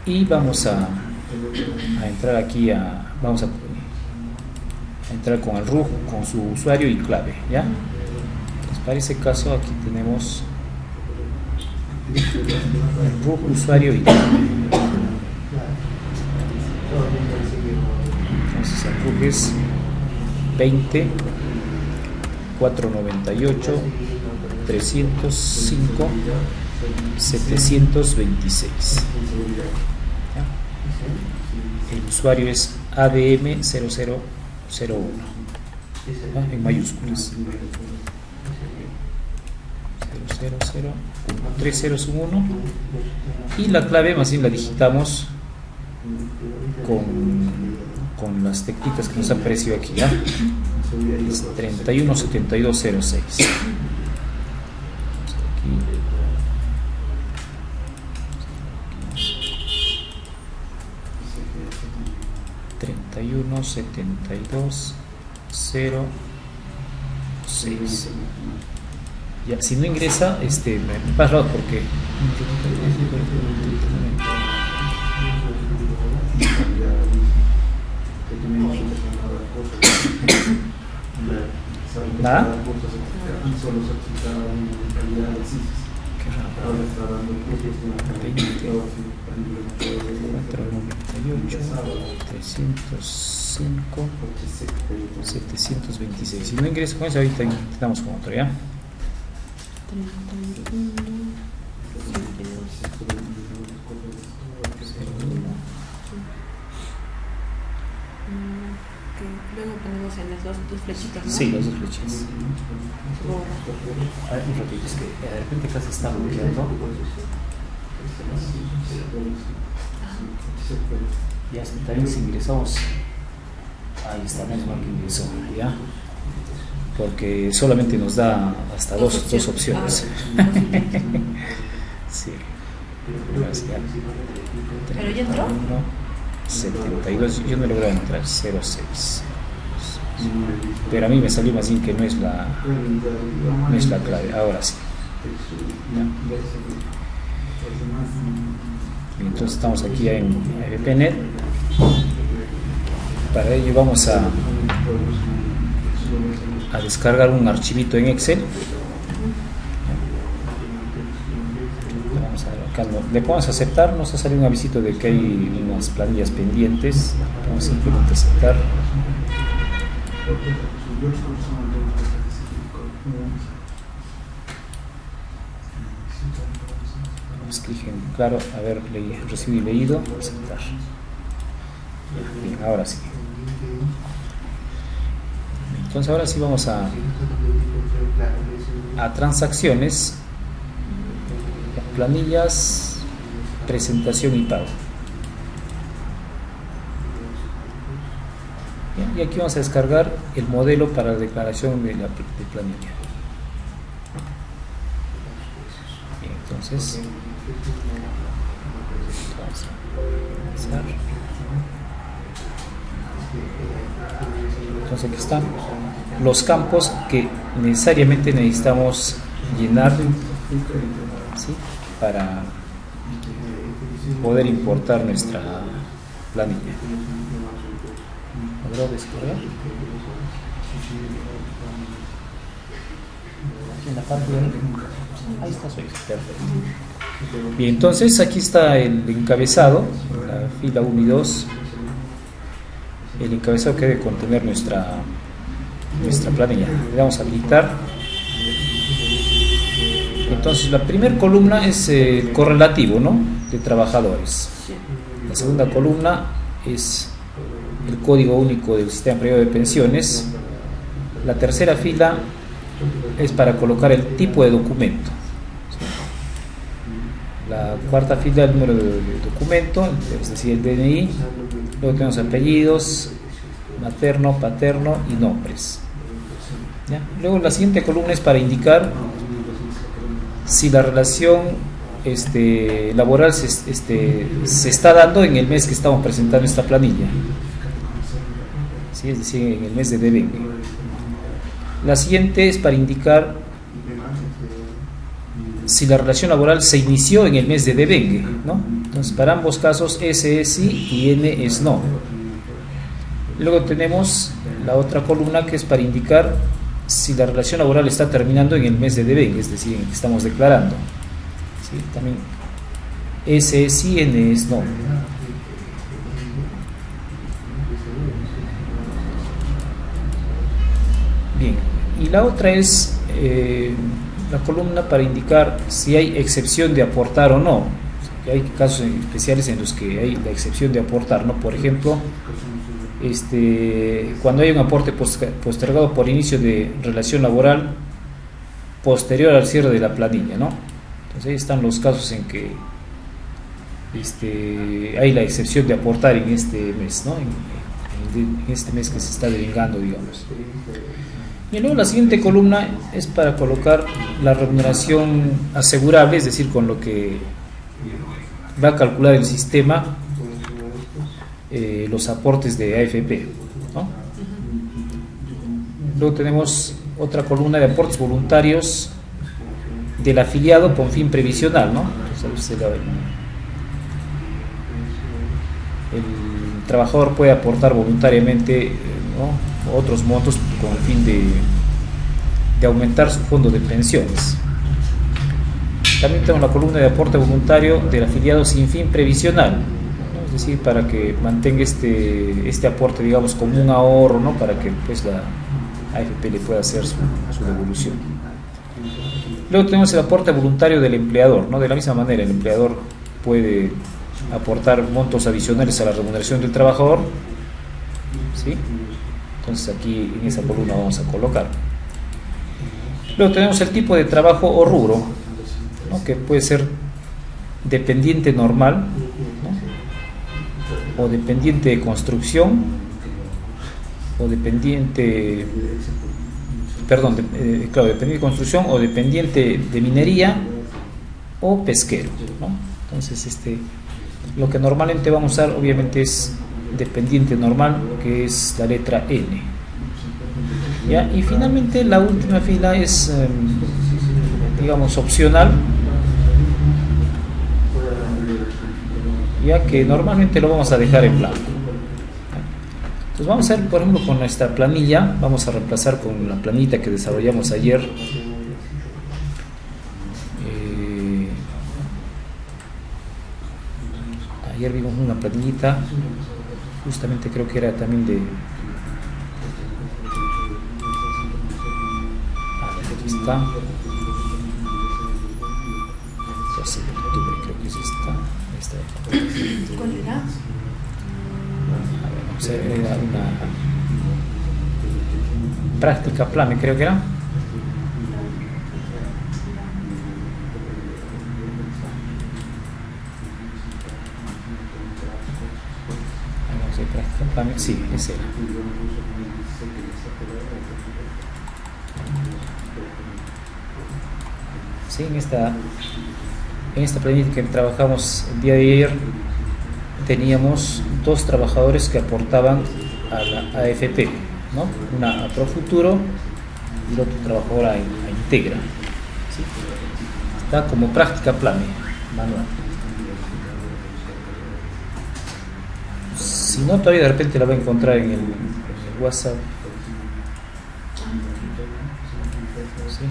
y vamos a entrar aquí vamos a entrar con el RUG, con su usuario y clave, ¿ya? Pues para ese caso aquí tenemos el RUG, usuario y clave. Entonces el RUG es 20 498 305 726. ¿Ya? El usuario es ADM0001, ¿ya? En mayúsculas. 3001 y la clave más bien la digitamos con las teclitas que nos han aparecido aquí, ¿ya? Es 317206. Aquí. 317206. Ya, si no ingresa, me pasa porque nada. Qué raro. 498 305 726. Si no ingresa con eso, ahorita intentamos con otro, ¿ya? 31 luego ponemos en las dos flechitas, ¿no? Sí, las dos flechitas. A ver, un ratito, es que de repente casi está bloqueando. Ya también si ingresamos, ahí está, menos mal que ingresó, ¿ya? Porque solamente nos da hasta dos opciones. Sí. ¿Pero ya entró? 72, yo no logré entrar, 06. Pero a mí me salió más bien que no es la clave. Ahora sí. ¿Ya? Entonces estamos aquí en VPNet. Para ello vamos a descargar un archivito en Excel. Vamos a ver, acá le podemos aceptar, nos ha salido un avisito de que hay unas planillas pendientes. Vamos simplemente a aceptar. Vamos a clic en claro, a ver, recibí leído, aceptar. Bien, ahora sí. Entonces ahora sí vamos a transacciones, planillas, presentación y pago. Bien, y aquí vamos a descargar el modelo para la declaración de planilla. Bien, entonces vamos a avanzar. Entonces aquí están los campos que necesariamente necesitamos llenar, ¿sí?, para poder importar nuestra planilla. ¿Logró descargar? En la parte de ahí está, perfecto. Bien, entonces aquí está el encabezado, la fila 1 y 2. El encabezado que debe contener nuestra planilla. Le damos a habilitar. Entonces la primera columna es el correlativo, ¿no?, de trabajadores. La segunda columna es el código único del sistema privado de pensiones. La tercera fila es para colocar el tipo de documento. La cuarta fila el número de documento, es decir, el DNI. Luego tenemos apellidos, materno, paterno y nombres. ¿Ya? Luego la siguiente columna es para indicar si la relación laboral se está dando en el mes que estamos presentando esta planilla. ¿Sí? Es decir, en el mes de devengue. La siguiente es para indicar si la relación laboral se inició en el mes de devengue, ¿no? Entonces, para ambos casos, S es sí y N es no. Luego tenemos la otra columna que es para indicar si la relación laboral está terminando en el mes de devenga, es decir, en el que estamos declarando. ¿Sí? También S es sí, N es no. Bien, y la otra es la columna para indicar si hay excepción de aportar o no. O sea, que hay casos especiales en los que hay la excepción de aportar, ¿no? Por ejemplo, cuando hay un aporte postergado por inicio de relación laboral posterior al cierre de la planilla, ¿no? Entonces ahí están los casos en que hay la excepción de aportar en este mes, ¿no? En este mes que se está devengando, digamos. Y luego la siguiente columna es para colocar la remuneración asegurable, es decir, con lo que va a calcular el sistema los aportes de AFP, ¿no? Luego tenemos otra columna de aportes voluntarios del afiliado con fin previsional, ¿no? Entonces, el trabajador puede aportar voluntariamente, ¿no?, otros montos con el fin de aumentar su fondo de pensiones. También tenemos la columna de aporte voluntario del afiliado sin fin previsional, ¿no? Es decir, para que mantenga este aporte, digamos, como un ahorro, ¿no?, para que pues la AFP le pueda hacer su devolución. Luego tenemos el aporte voluntario del empleador, ¿no? De la misma manera, el empleador puede aportar montos adicionales a la remuneración del trabajador, ¿sí? Entonces aquí en esa columna vamos a colocar. Luego tenemos el tipo de trabajo o rubro, ¿no?, que puede ser dependiente normal, ¿no?, o dependiente de construcción, o dependiente, dependiente de construcción, o dependiente de minería o pesquero, ¿no? Entonces lo que normalmente vamos a usar obviamente es dependiente normal, que es la letra N. ¿Ya? Y finalmente la última fila es digamos opcional, ya que normalmente lo vamos a dejar en blanco. Entonces vamos a ver, por ejemplo, con nuestra planilla, vamos a reemplazar con la planita que desarrollamos ayer. Ayer vimos una planillita, justamente creo que era también de... Aquí está. 12 de octubre, creo que es esta. ¿Cuál era? A ver, vamos a ver, era una práctica plame, creo que era. Sí, ese era. Sí, en esta planilla que trabajamos el día de ayer teníamos dos trabajadores que aportaban a la AFP, ¿no? Una a Profuturo y el otro trabajador a Integra, ¿sí? Está como práctica plame manual. Si no, todavía de repente la va a encontrar en el WhatsApp. ¿Sí?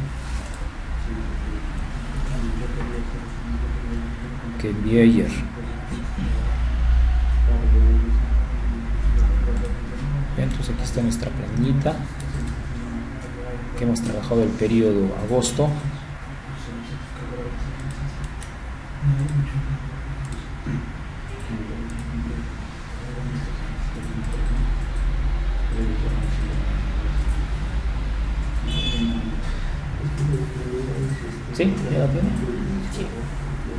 Que envié ayer. Entonces aquí está nuestra planillita que hemos trabajado el periodo agosto. ¿Sí? ¿Ya la tiene? Sí.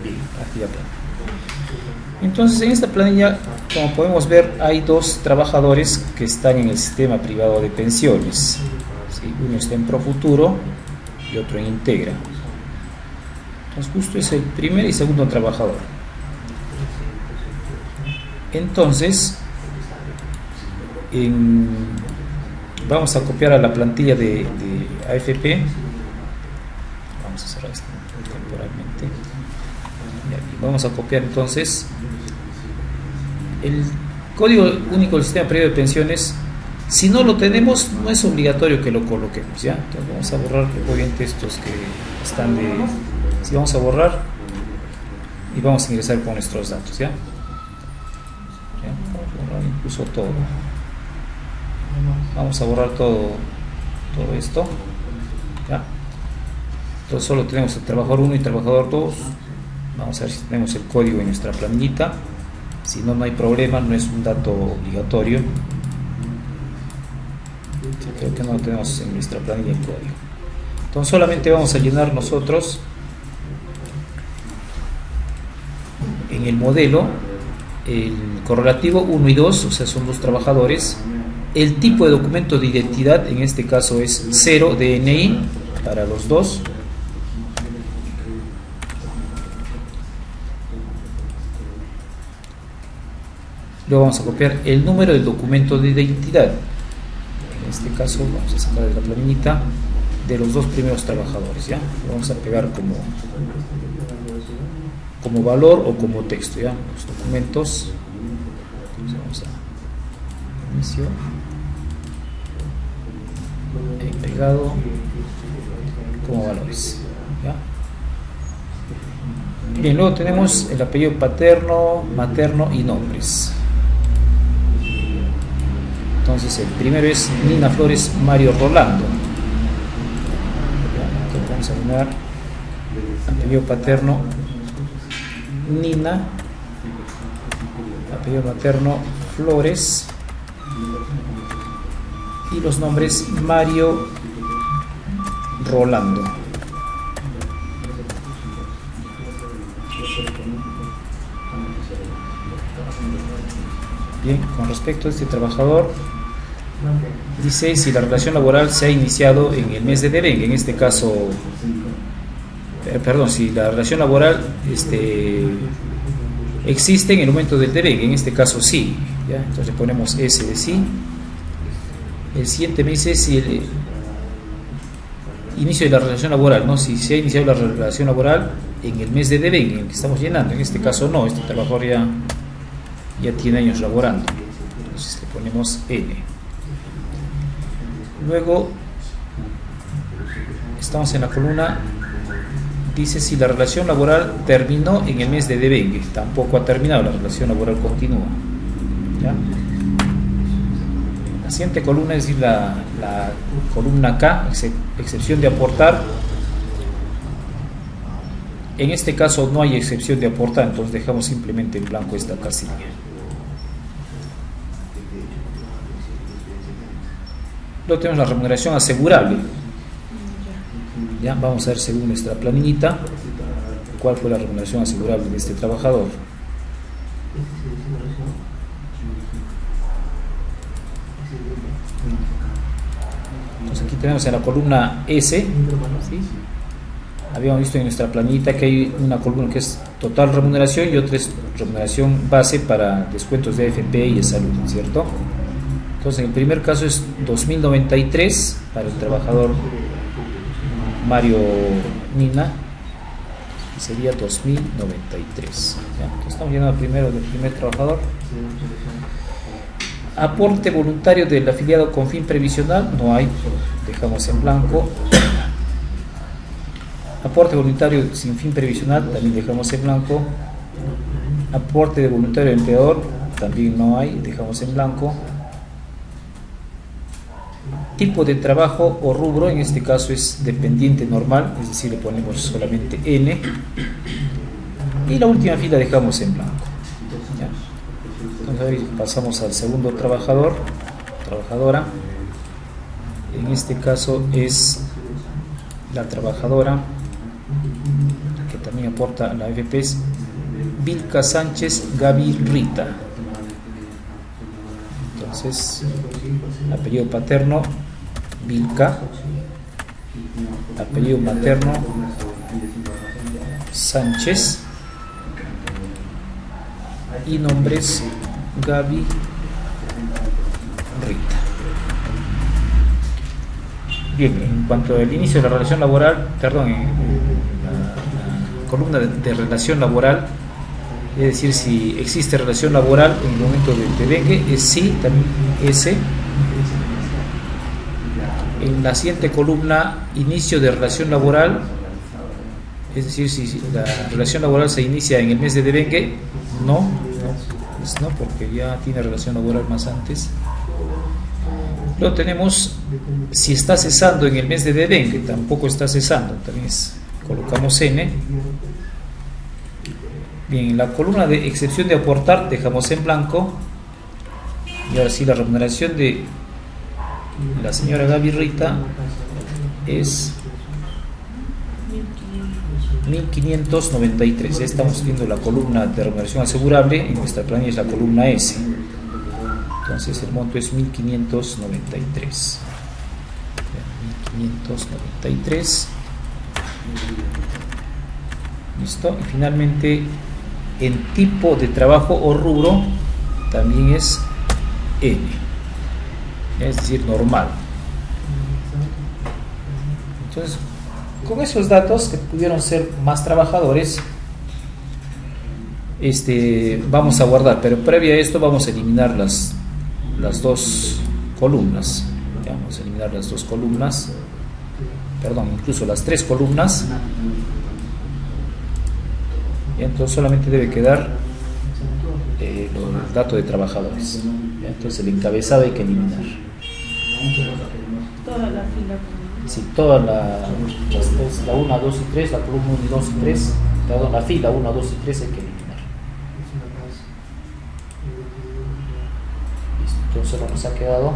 Bien, aquí ya tiene. Entonces en esta planilla, como podemos ver, hay dos trabajadores que están en el sistema privado de pensiones, ¿sí? Uno está en Profuturo y otro en Integra. Entonces justo es el primer y segundo trabajador. Entonces vamos a copiar a la plantilla de AFP. Vamos a cerrar esto temporalmente. Y aquí Vamos a copiar entonces el código único del sistema privado de pensiones. Si no lo tenemos, no es obligatorio que lo coloquemos, ¿ya? Entonces vamos a borrar obviamente estos que están de... Si vamos a borrar y vamos a ingresar con nuestros datos, ¿ya? Vamos a borrar incluso todo. Vamos a borrar todo esto, ¿ya? Entonces solo tenemos el trabajador 1 y trabajador 2. Vamos a ver si tenemos el código en nuestra planillita. Si no, no hay problema, no es un dato obligatorio. Creo que no lo tenemos en nuestra planilla el código. Entonces solamente vamos a llenar nosotros en el modelo el correlativo 1 y 2, o sea, son dos trabajadores. El tipo de documento de identidad, en este caso es 0 DNI para los dos. Luego vamos a copiar el número del documento de identidad. En este caso vamos a sacar de la planillita de los dos primeros trabajadores, ¿ya? Lo vamos a pegar como valor o como texto, ¿ya? Los documentos. Entonces vamos a inicio, pegado como valores, ¿ya? Bien, luego tenemos el apellido paterno, materno y nombres. Entonces el primero es Nina Flores Mario Rolando. Entonces vamos a poner apellido paterno Nina, apellido materno Flores y los nombres Mario Rolando. Bien, con respecto a este trabajador, dice si la relación laboral se ha iniciado en el mes de devenga, en este caso, si la relación laboral existe en el momento del devenga, en este caso sí, ¿ya? Entonces ponemos S de sí. El siguiente me dice si el inicio de la relación laboral, ¿no? Si se ha iniciado la relación laboral en el mes de devenga, en el que estamos llenando, en este caso no, este trabajador ya tiene años laborando, entonces le ponemos N. Luego estamos en la columna, dice si la relación laboral terminó en el mes de devenga, tampoco ha terminado, la relación laboral continúa, ¿ya? La siguiente columna es decir, la columna K, excepción de aportar. En este caso no hay excepción de aportar, entonces dejamos simplemente en blanco esta casilla. Luego tenemos la remuneración asegurable. Ya vamos a ver según nuestra planillita cuál fue la remuneración asegurable de este trabajador. Entonces aquí tenemos en la columna S, ¿sí? Habíamos visto en nuestra planillita que hay una columna que es total remuneración y otra es remuneración base para descuentos de AFP y de salud, ¿cierto? Entonces en el primer caso es 2093 para el trabajador Mario Nina y sería 2093, ¿ya? Entonces estamos llenando primero del primer trabajador. Aporte voluntario del afiliado con fin previsional, no hay, dejamos en blanco. Aporte voluntario sin fin previsional, también dejamos en blanco. Aporte de voluntario del empleador, también no hay, dejamos en blanco. Tipo de trabajo o rubro, en este caso es dependiente normal, es decir, le ponemos solamente N. Y la última fila dejamos en blanco, ¿ya? Entonces pasamos al segundo trabajador, trabajadora. En este caso es la trabajadora que también aporta a la AFP, es Vilca Sánchez Gaby Rita. Entonces, apellido paterno Vilca, apellido materno Sánchez y nombres Gaby Rita. Bien, en cuanto al inicio de la relación laboral, en la columna de relación laboral, Es decir, si existe relación laboral en el momento del devengue, es sí, también S. En la siguiente columna, inicio de relación laboral, es decir, si la relación laboral se inicia en el mes de devengue, no, pues no, porque ya tiene relación laboral más antes. Luego tenemos, si está cesando en el mes de devengue, tampoco está cesando, también colocamos N. Bien, en la columna de excepción de aportar dejamos en blanco. Y ahora sí, la remuneración de la señora Gaby Rita es 1593. Ya estamos viendo la columna de remuneración asegurable, en nuestra planilla es la columna S. Entonces el monto es 1593. 1593. Listo. Y finalmente, en tipo de trabajo o rubro también es N, es decir, normal. Entonces, con esos datos que pudieron ser más trabajadores, vamos a guardar, pero previo a esto vamos a eliminar las dos columnas. Ya, vamos a eliminar las dos columnas, perdón, incluso las tres columnas. Y entonces solamente debe quedar los datos de trabajadores. ¿Ya? Entonces el encabezado hay que eliminar. Toda la fila. Sí, todas las tres, la 1, 2 y 3, la columna 1, 2 y 3, perdón, la fila 1, 2 y 3 hay que eliminar. Listo, entonces solo nos ha quedado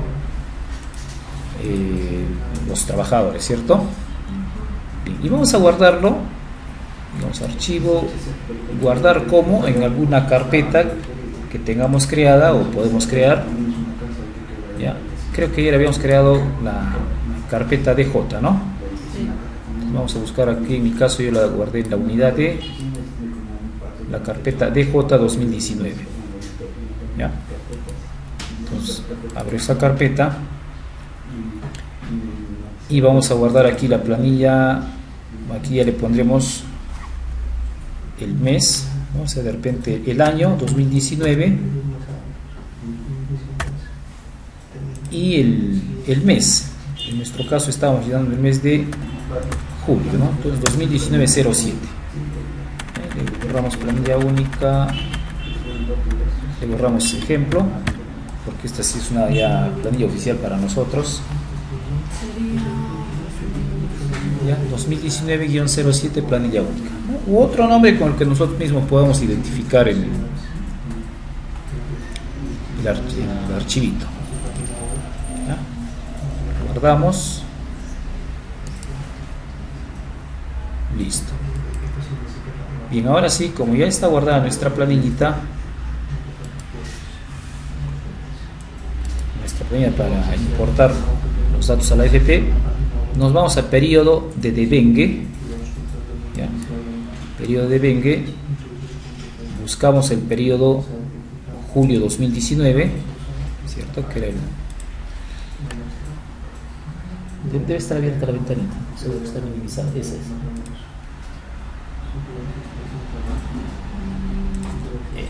los trabajadores, ¿cierto? Bien, y vamos a guardarlo. Vamos a archivo, guardar como en alguna carpeta que tengamos creada o podemos crear. ¿Ya? Creo que ayer habíamos creado la carpeta DJ, ¿no? Sí. Vamos a buscar aquí, en mi caso yo la guardé en la unidad de la carpeta DJ 2019. ¿Ya? Entonces abro esa carpeta y vamos a guardar aquí la planilla. Aquí ya le pondremos el mes, ¿no? O sea, de repente el año 2019 y el mes. En nuestro caso estábamos llenando el mes de julio, ¿no? Entonces 2019-07. Le borramos planilla única, le borramos ejemplo, porque esta sí es una ya planilla oficial para nosotros. Ya, 2019-07 planilla única, ¿no? U otro nombre con el que nosotros mismos podamos identificar el archivito. ¿Ya? Guardamos. Listo. Bien, ahora sí, como ya está guardada nuestra planillita, nuestra planilla para importar los datos a la AFP, nos vamos a periodo de devengue. ¿Ya? Periodo de devengue, buscamos el periodo julio 2019, ¿cierto? Que era debe estar abierta la ventanita, solo debe estar minimizada, esa es.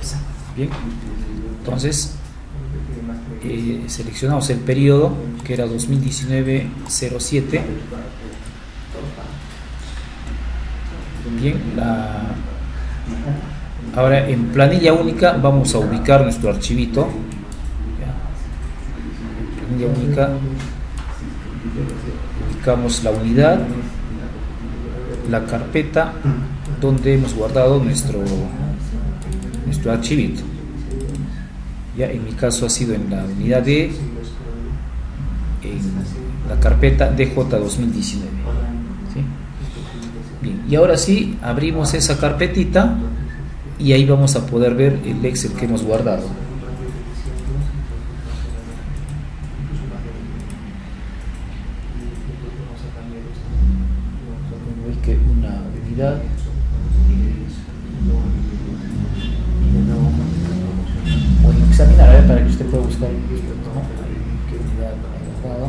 Esa. Bien, entonces seleccionamos el periodo que era 2019-07. Bien, ahora en planilla única vamos a ubicar nuestro archivito. ¿Ya? Planilla única, ubicamos la unidad, la carpeta donde hemos guardado nuestro archivito. Ya, en mi caso ha sido en la unidad D, en la carpeta DJ 2019. ¿Sí? Bien, y ahora sí abrimos esa carpetita y ahí vamos a poder ver el Excel que hemos guardado. Ubique una unidad. Examinar, a ver, para que usted pueda buscar, ¿no? Qué unidad hemos dado.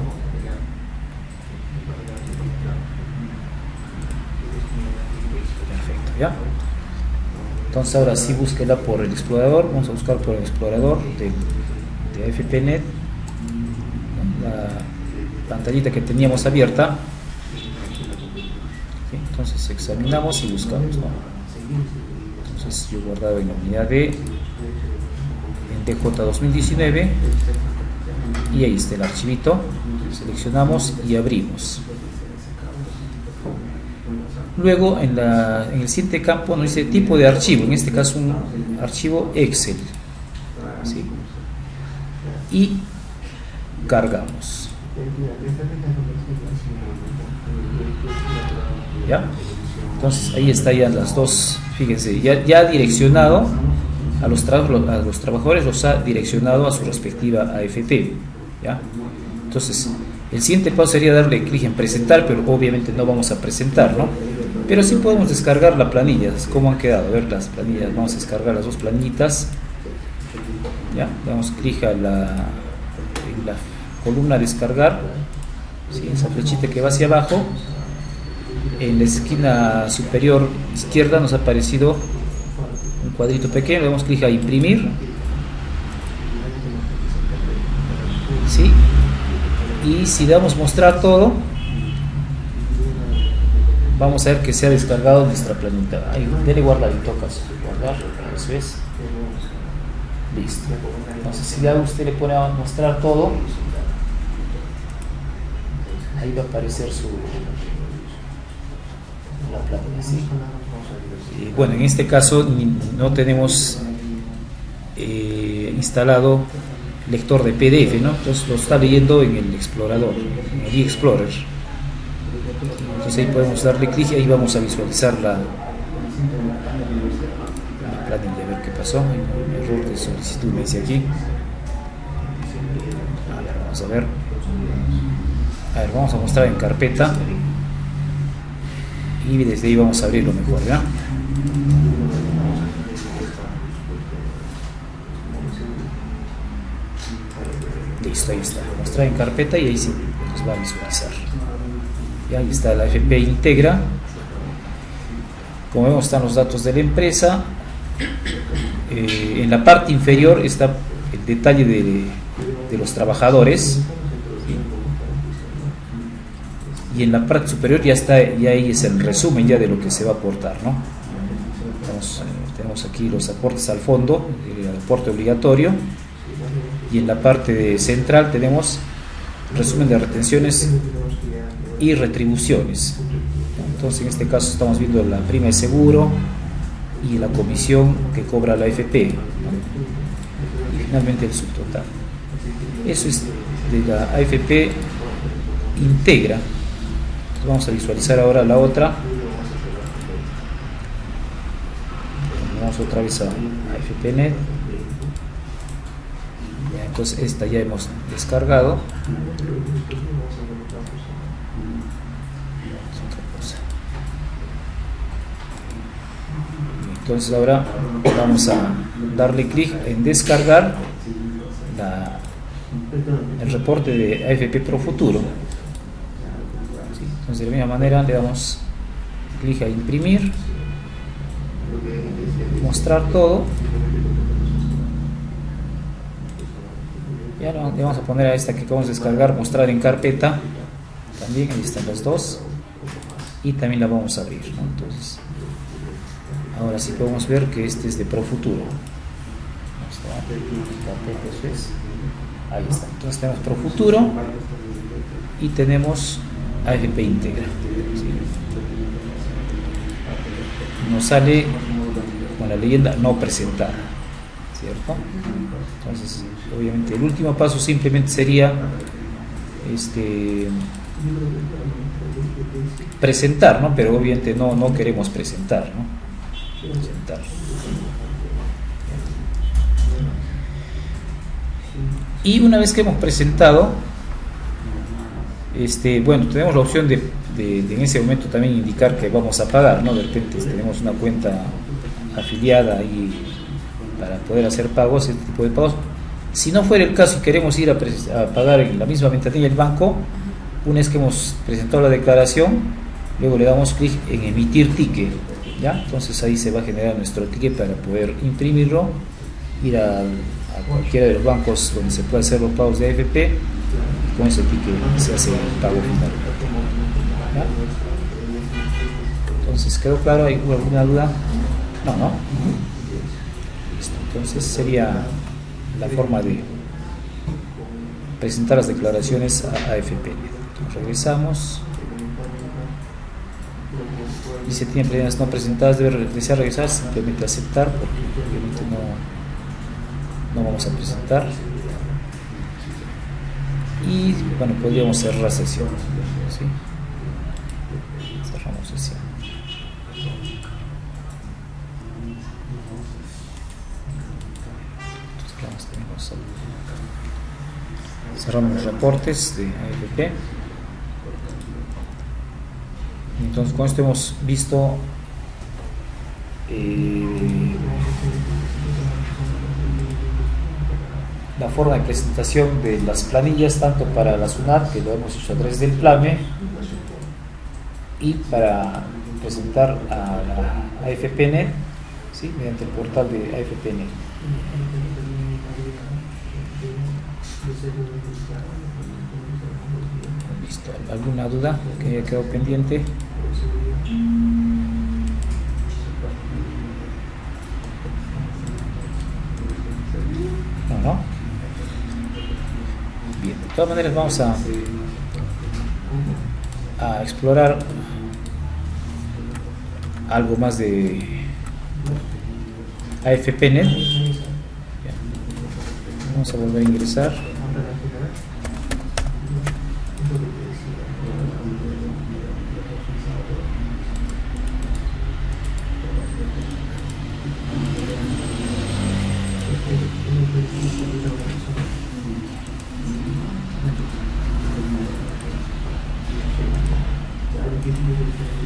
Perfecto, ¿ya? Entonces ahora sí búsquela por el explorador. Vamos a buscar por el explorador de AFPNet, la pantallita que teníamos abierta. Entonces examinamos y buscamos, ¿no? Entonces yo guardaba en la unidad D, en DJ 2019, y ahí está el archivito. Seleccionamos y abrimos. Luego en el siguiente campo nos dice tipo de archivo, en este caso un archivo Excel, ¿sí? Y cargamos. ¿Ya? Entonces ahí está ya las dos, fíjense, ya direccionado a los trabajadores, los ha direccionado a su respectiva AFP, ¿ya? Entonces el siguiente paso sería darle clic en presentar, pero obviamente no vamos a presentar, ¿no? Pero sí podemos descargar la planilla. ¿Cómo han quedado? A ver las planillas. Vamos a descargar las dos planillitas. ¿Ya? Damos clic en la columna descargar, ¿sí? Esa flechita que va hacia abajo. En la esquina superior izquierda nos ha aparecido un cuadrito pequeño. Le damos clic a imprimir, ¿sí? Y si damos mostrar todo, vamos a ver que se ha descargado nuestra planita. Ahí, dele guardar y tocas guardar, eso es. Listo. Entonces si ya usted le pone a mostrar todo, ahí va a aparecer la planilla, ¿sí? Bueno, en este caso no tenemos instalado lector de PDF, ¿no? Entonces lo está leyendo en el explorador, en el eXplorer. Entonces ahí podemos darle clic y ahí vamos a visualizar la planilla. A ver qué pasó. Hay un error de solicitud, me dice aquí. A ver, vamos a ver. A ver, vamos a mostrar en carpeta y desde ahí vamos a abrirlo mejor, ¿ya? Listo, ahí está. Mostrar en carpeta y ahí sí nos va a visualizar. Y ahí está la AFP Integra. Como vemos, están los datos de la empresa. En la parte inferior está el detalle de los trabajadores, ¿sí? Y en la parte superior ya está, ya ahí es el resumen ya de lo que se va a aportar, ¿no? Tenemos aquí los aportes al fondo, el aporte obligatorio, y en la parte central tenemos resumen de retenciones y retribuciones. Entonces en este caso estamos viendo la prima de seguro y la comisión que cobra la AFP, ¿no? Y finalmente el subtotal. Eso es de la AFP Integra. Entonces vamos a visualizar ahora la otra. Vamos otra vez a AFPNet. Entonces esta ya hemos descargado. Entonces ahora vamos a darle clic en descargar el reporte de AFP Profuturo. ¿Sí? Entonces de la misma manera le damos clic a imprimir, mostrar todo. Ya le vamos a poner a esta que acabamos de descargar, mostrar en carpeta. También ahí están las dos. Y también la vamos a abrir, ¿no? Entonces ahora sí podemos ver que este es de Profuturo. Ahí está. Entonces tenemos Profuturo y tenemos AFP Integra. ¿Sí? Nos sale con la leyenda no presentada, ¿cierto? Entonces, obviamente, el último paso simplemente sería presentar, ¿no? Pero obviamente no queremos presentar, ¿no? Presentar. Y una vez que hemos presentado, bueno, tenemos la opción de en ese momento también indicar que vamos a pagar, ¿no? De repente tenemos una cuenta afiliada ahí para poder hacer pagos, este tipo de pagos. Si no fuera el caso y queremos ir a pagar en la misma ventanilla del banco, una vez que hemos presentado la declaración, luego le damos clic en emitir ticket. ¿ya? Entonces ahí se va a generar nuestro ticket para poder imprimirlo, ir a cualquiera de los bancos donde se puede hacer los pagos de AFP, y con ese ticket se hace el pago final, ¿ya? Entonces, ¿quedó claro? ¿Hay alguna duda? No. Listo. Entonces sería la forma de presentar las declaraciones a AFP. Entonces, regresamos. Y si tiene plegarias no presentadas, desea regresar, simplemente aceptar, porque obviamente no vamos a presentar. Y bueno, podríamos cerrar la sesión, ¿sí? Cerramos sesión. Cerramos los reportes de AFP. Entonces con esto hemos visto la forma de presentación de las planillas, tanto para la SUNAT, que lo hemos hecho a través del PLAME, y para presentar a la AFPNet, ¿sí? Mediante el portal de AFPNet. Listo. ¿Alguna duda que haya quedado pendiente? No. Bien, de todas maneras vamos a explorar algo más de AFPNet. Vamos a volver a ingresar.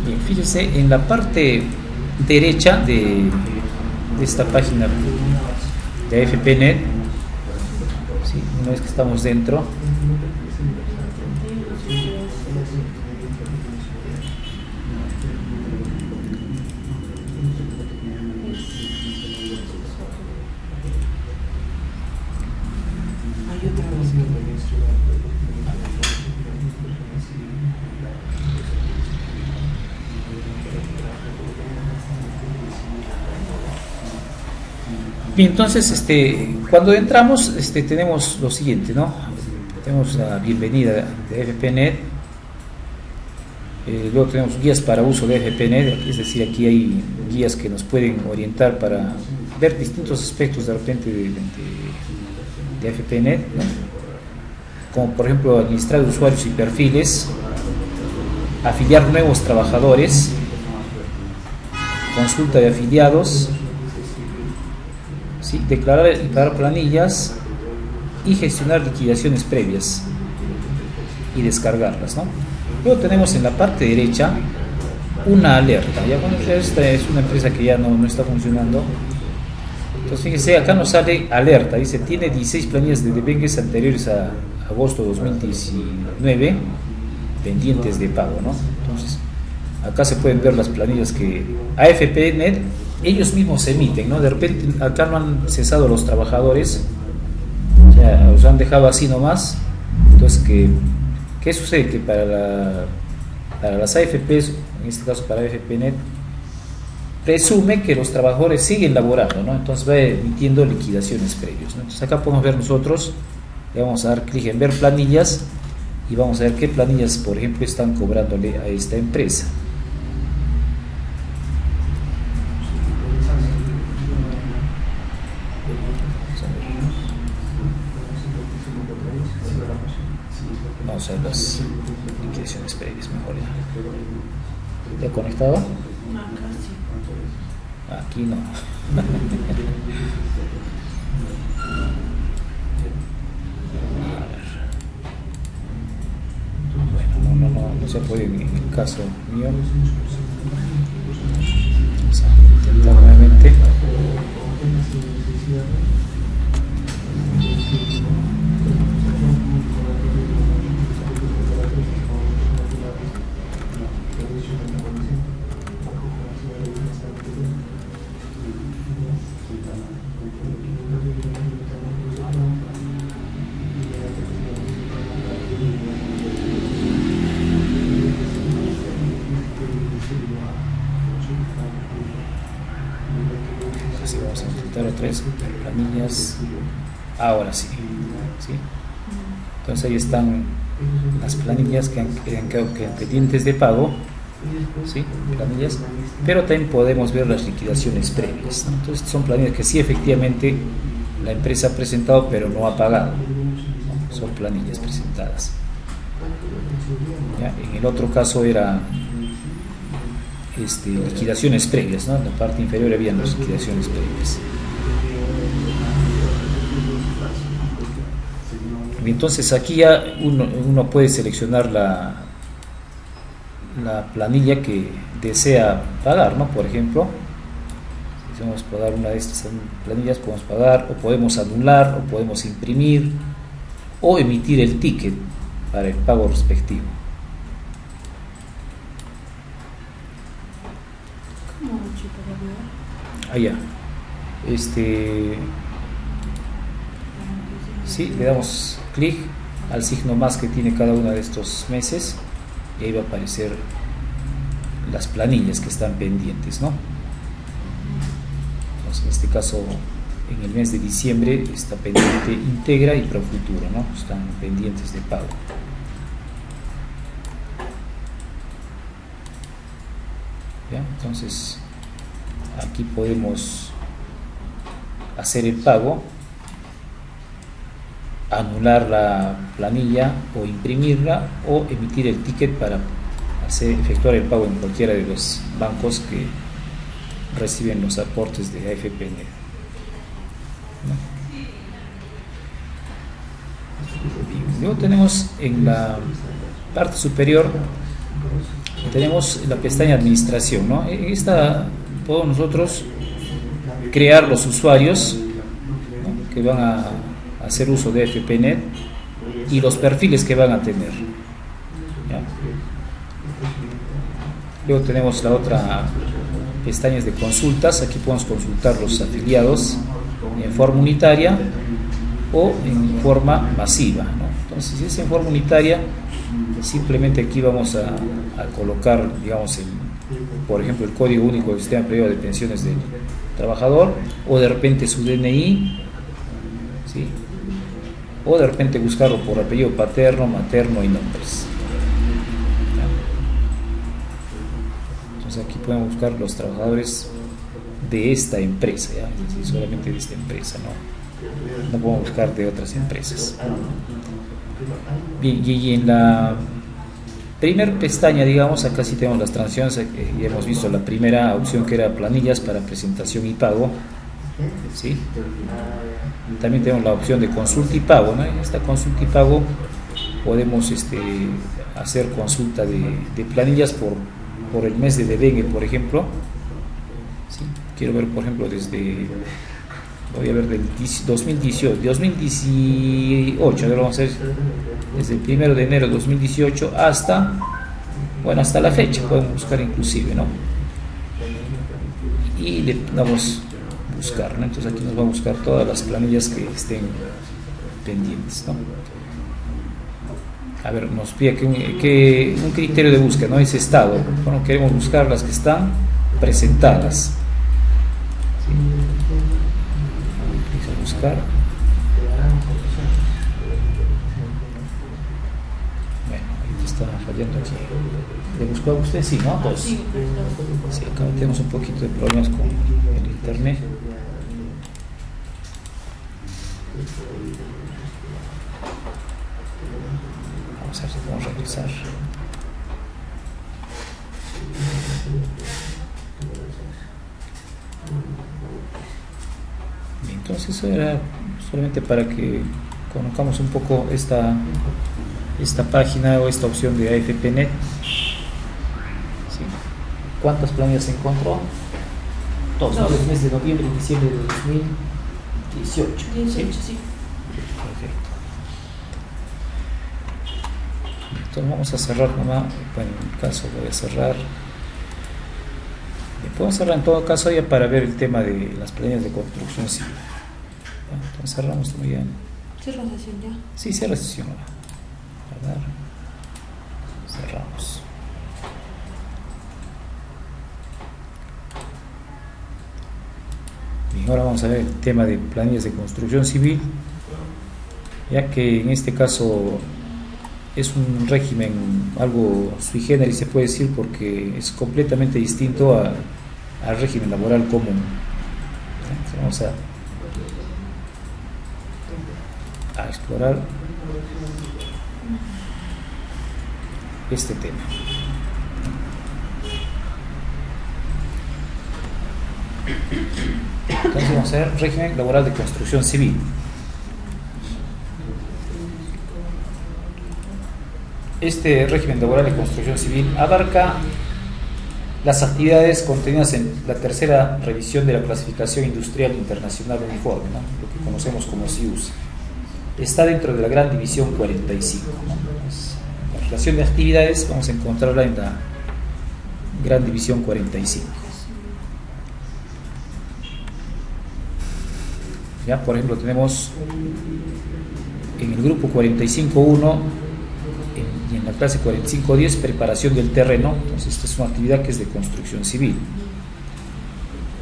Bien, fíjese en la parte derecha de esta página de AFPNet, ¿sí? Una vez que estamos dentro, bien, entonces cuando entramos tenemos lo siguiente, ¿no? Tenemos la bienvenida de AFPNet, luego tenemos guías para uso de AFPNet, es decir, aquí hay guías que nos pueden orientar para ver distintos aspectos de repente de AFPNet, ¿no? Como por ejemplo administrar usuarios y perfiles, afiliar nuevos trabajadores, consulta de afiliados, ¿sí? Declarar y pagar planillas y gestionar liquidaciones previas y descargarlas, ¿no? Luego tenemos en la parte derecha una alerta. Ya, bueno, esta es una empresa que ya no está funcionando. Entonces fíjense, acá nos sale alerta, dice tiene 16 planillas de devengues anteriores a agosto 2019 pendientes de pago, ¿no? Entonces acá se pueden ver las planillas que AFPNet ellos mismos emiten, ¿no? De repente acá no han cesado los trabajadores, o sea, los han dejado así nomás. Entonces, ¿qué sucede? Que para las AFPs, en este caso para AFPNet, presume que los trabajadores siguen laborando, ¿no? Entonces va emitiendo liquidaciones previas, ¿no? Entonces acá podemos ver nosotros, le vamos a dar clic en ver planillas y vamos a ver qué planillas, por ejemplo, están cobrándole a esta empresa. Vamos a ver las liquidaciones previas mejor ya. ¿Ya conectado? No, casi. Aquí no. Bueno, no se puede en el caso mío. Vamos a intentar nuevamente. 03, planillas. Ahora sí. ¿Sí? Entonces ahí están las planillas que han quedado pendientes de pago. ¿Sí? Planillas, pero también podemos ver las liquidaciones previas, ¿no? Entonces son planillas que sí efectivamente la empresa ha presentado pero no ha pagado, ¿no? Son planillas presentadas. ¿Ya? En el otro caso era liquidaciones previas, ¿no? En la parte inferior habían las liquidaciones previas. Entonces aquí ya uno puede seleccionar la planilla que desea pagar, ¿no? Por ejemplo, si vamos a pagar una de estas planillas, podemos pagar, o podemos anular, o podemos imprimir, o emitir el ticket para el pago respectivo. ¿Cómo mucho para Allá. Sí, le damos clic al signo más que tiene cada uno de estos meses y ahí va a aparecer las planillas que están pendientes, ¿no? Entonces, en este caso, en el mes de diciembre está pendiente Integra y Profuturo, ¿no? Están pendientes de pago. ¿Ya? Entonces, aquí podemos hacer el pago, anular la planilla o imprimirla o emitir el ticket para efectuar el pago en cualquiera de los bancos que reciben los aportes de AFPNet, ¿no? Luego tenemos en la parte superior tenemos la pestaña administración, ¿no? En esta podemos nosotros crear los usuarios, ¿no? Que van a hacer uso de AFPNet y los perfiles que van a tener, ¿ya? Luego tenemos la otra pestañas de consultas. Aquí podemos consultar los afiliados en forma unitaria o en forma masiva, ¿no? Entonces, si es en forma unitaria, simplemente aquí vamos a colocar, digamos, por ejemplo, el código único del sistema privado de pensiones del trabajador, o de repente su DNI, ¿sí? O de repente buscarlo por apellido paterno, materno y nombres. Entonces aquí podemos buscar los trabajadores de esta empresa, ¿ya? Es decir, solamente de esta empresa, no podemos buscar de otras empresas. Bien, y en la primera pestaña, digamos, acá sí tenemos las transacciones. Ya hemos visto la primera opción, que era planillas para presentación y pago, ¿sí? También tenemos la opción de consulta y pago, ¿no? En esta consulta y pago podemos hacer consulta de planillas por el mes de devengue, por ejemplo, ¿sí? Quiero ver, por ejemplo, voy a ver del 2018, vamos a hacer desde el 1 de enero de 2018 hasta la fecha, podemos buscar inclusive, ¿no? Y le damos buscar, ¿no? Entonces aquí nos va a buscar todas las planillas que estén pendientes, ¿no? A ver, nos pide que un criterio de búsqueda, ¿no? Es estado. Bueno, queremos buscar las que están presentadas, ¿sí? Vamos a buscar. Bueno, ahí está fallando aquí. ¿Le buscó a usted? Sí, ¿no? Dos. Sí, acá tenemos un poquito de problemas con el internet. Vamos a ver si podemos regresar. Bien, entonces eso era solamente para que conozcamos un poco esta página o esta opción de AFPNet, ¿sí? ¿Cuántas planillas se encontró? Todos, ¿no? Del mes de noviembre y diciembre de 2018. 18, sí. Perfecto. Entonces vamos a cerrar nomás. Bueno, en mi caso voy a cerrar. Podemos cerrar en todo caso ya para ver el tema de las planillas de construcción civil. Entonces cerramos muy bien. Cierra sesión ya. Sí, cierra sesión. Guardar. Cerramos. Bien, Ahora vamos a ver el tema de planillas de construcción civil, ya que en este caso es un régimen algo sui generis, se puede decir, porque es completamente distinto al régimen laboral común. Entonces vamos a explorar este tema. Entonces vamos a ver régimen laboral de construcción civil. Este régimen laboral de construcción civil abarca las actividades contenidas en la tercera revisión de la clasificación industrial internacional uniforme, ¿no? Lo que conocemos como CIUS. Está dentro de la gran división 45, ¿no? La relación de actividades vamos a encontrarla en la gran división 45. Ya, por ejemplo, tenemos en el grupo 45.1 y en la clase 45.10 preparación del terreno. Entonces esta es una actividad que es de construcción civil.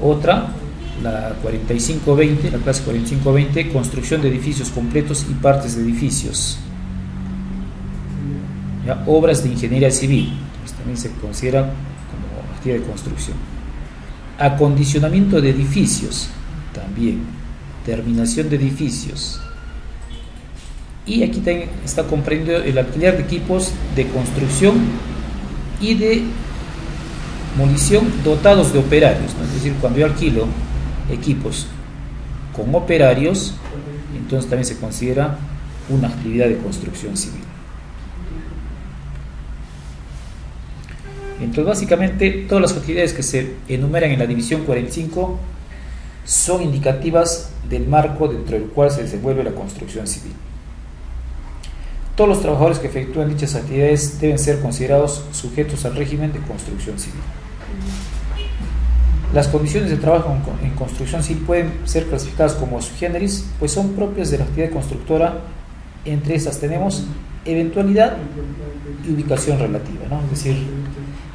Otra, la 45.20, la clase 45.20, construcción de edificios completos y partes de edificios. Ya, obras de ingeniería civil, entonces también se considera como actividad de construcción. Acondicionamiento de edificios, también. Terminación de edificios. Y aquí también está comprendido el alquiler de equipos de construcción y de munición dotados de operarios, ¿no? Es decir, cuando yo alquilo equipos con operarios, entonces también se considera una actividad de construcción civil. Entonces, básicamente, todas las actividades que se enumeran en la división 45 son indicativas del marco dentro del cual se desenvuelve la construcción civil. Todos los trabajadores que efectúan dichas actividades deben ser considerados sujetos al régimen de construcción civil. Las condiciones de trabajo en construcción civil pueden ser clasificadas como sui generis, pues son propias de la actividad constructora. Entre esas tenemos eventualidad y ubicación relativa, ¿no? Es decir,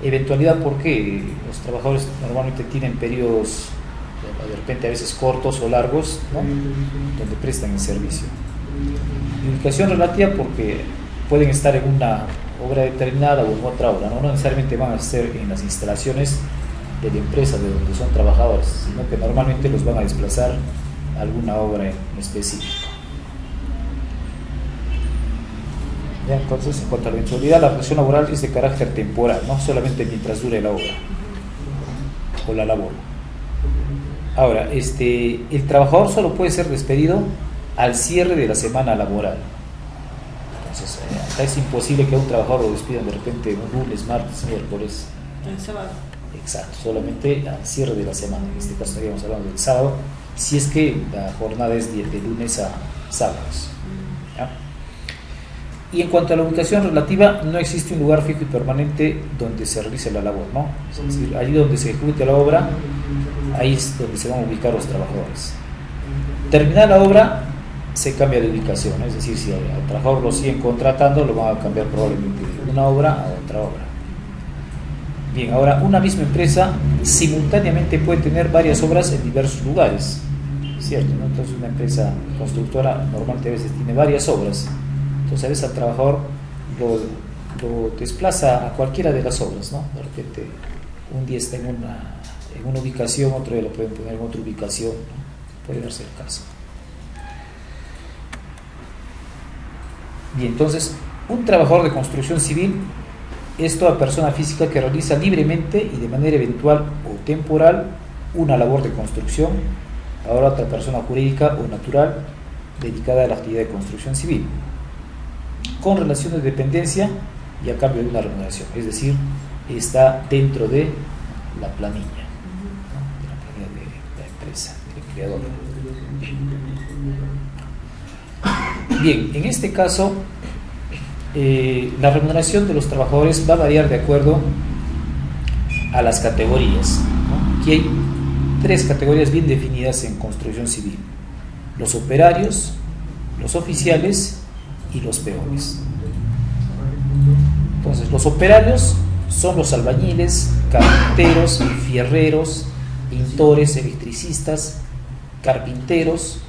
eventualidad porque los trabajadores normalmente tienen periodos de repente a veces cortos o largos, ¿no? Donde prestan el servicio. Y ubicación relativa porque pueden estar en una obra determinada o en otra obra, ¿no? No necesariamente van a ser en las instalaciones de la empresa de donde son trabajadores, sino que normalmente los van a desplazar a alguna obra en específico. Ya, entonces, en cuanto a la eventualidad, la relación laboral es de carácter temporal, no solamente mientras dure la obra o la labor. Ahora, el trabajador solo puede ser despedido al cierre de la semana laboral. Entonces, acá es imposible que a un trabajador lo despidan de repente un lunes, martes, miércoles. El sábado. Exacto, solamente al cierre de la semana. En este caso estaríamos hablando del sábado, si es que la jornada es de lunes a sábados. ¿Ya? Y en cuanto a la ubicación relativa, no existe un lugar fijo y permanente donde se realice la labor, ¿no? Es decir, allí donde se ejecute la obra, ahí es donde se van a ubicar los trabajadores. Terminada la obra, se cambia de ubicación, ¿no? Es decir, si al trabajador lo siguen contratando, lo van a cambiar probablemente de una obra a otra obra. Bien, ahora una misma empresa simultáneamente puede tener varias obras en diversos lugares, ¿cierto? ¿No? Entonces una empresa constructora normalmente a veces tiene varias obras. Entonces a veces al trabajador lo desplaza a cualquiera de las obras, ¿no? De repente un día está en una ubicación, otro día lo pueden poner en otra ubicación, ¿no? Puede darse el caso. Bien, entonces un trabajador de construcción civil es toda persona física que realiza libremente y de manera eventual o temporal una labor de construcción a otra persona jurídica o natural dedicada a la actividad de construcción civil, con relación de dependencia y a cambio de una remuneración, es decir, está dentro de la planilla, ¿no? De la planilla de la empresa, del empleador. Bien, en este caso, la remuneración de los trabajadores va a variar de acuerdo a las categorías, ¿no? Aquí hay 3 categorías bien definidas en construcción civil: los operarios, los oficiales y los peones. Entonces, los operarios son los albañiles, carpinteros, fierreros, pintores, electricistas carpinteros,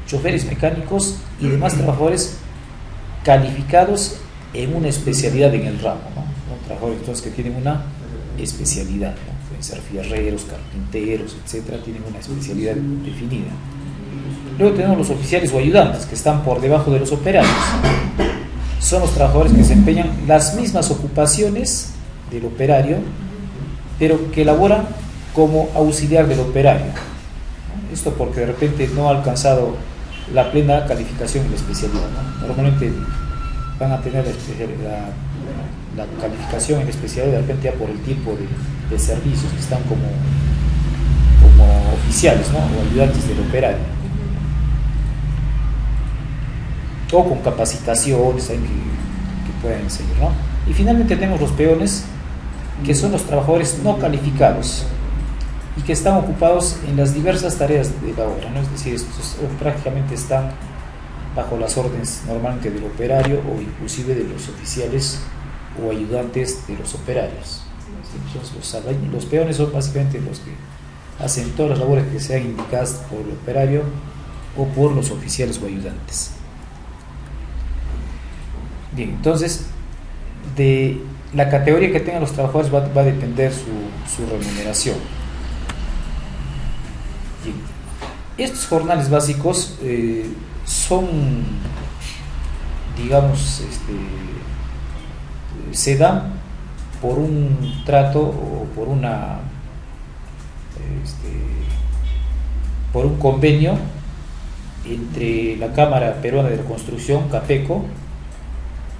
choferes mecánicos y demás trabajadores calificados en una especialidad en el ramo, ¿no? Son trabajadores entonces que tienen una especialidad, ¿no? Pueden ser fierreros, carpinteros, etcétera, tienen una especialidad definida. Luego tenemos los oficiales o ayudantes, que están por debajo de los operarios. Son los trabajadores que desempeñan las mismas ocupaciones del operario, pero que laboran como auxiliar del operario. Esto porque de repente no ha alcanzado la plena calificación en la especialidad, ¿no? Normalmente van a tener la calificación en la especialidad de repente ya por el tipo de servicios, que están como oficiales, ¿no? O ayudantes del operario, o con capacitaciones que pueden seguir, ¿no? Y finalmente tenemos los peones, que son los trabajadores no calificados y que están ocupados en las diversas tareas de la obra, ¿no? Es decir, estos prácticamente están bajo las órdenes normalmente del operario o inclusive de los oficiales o ayudantes de los operarios. Entonces los peones son básicamente los que hacen todas las labores que sean indicadas por el operario o por los oficiales o ayudantes. Bien, entonces de la categoría que tengan los trabajadores va a depender su remuneración. Bien. Estos jornales básicos son, digamos, se dan por un trato o por un convenio entre la Cámara Peruana de la Construcción, CAPECO,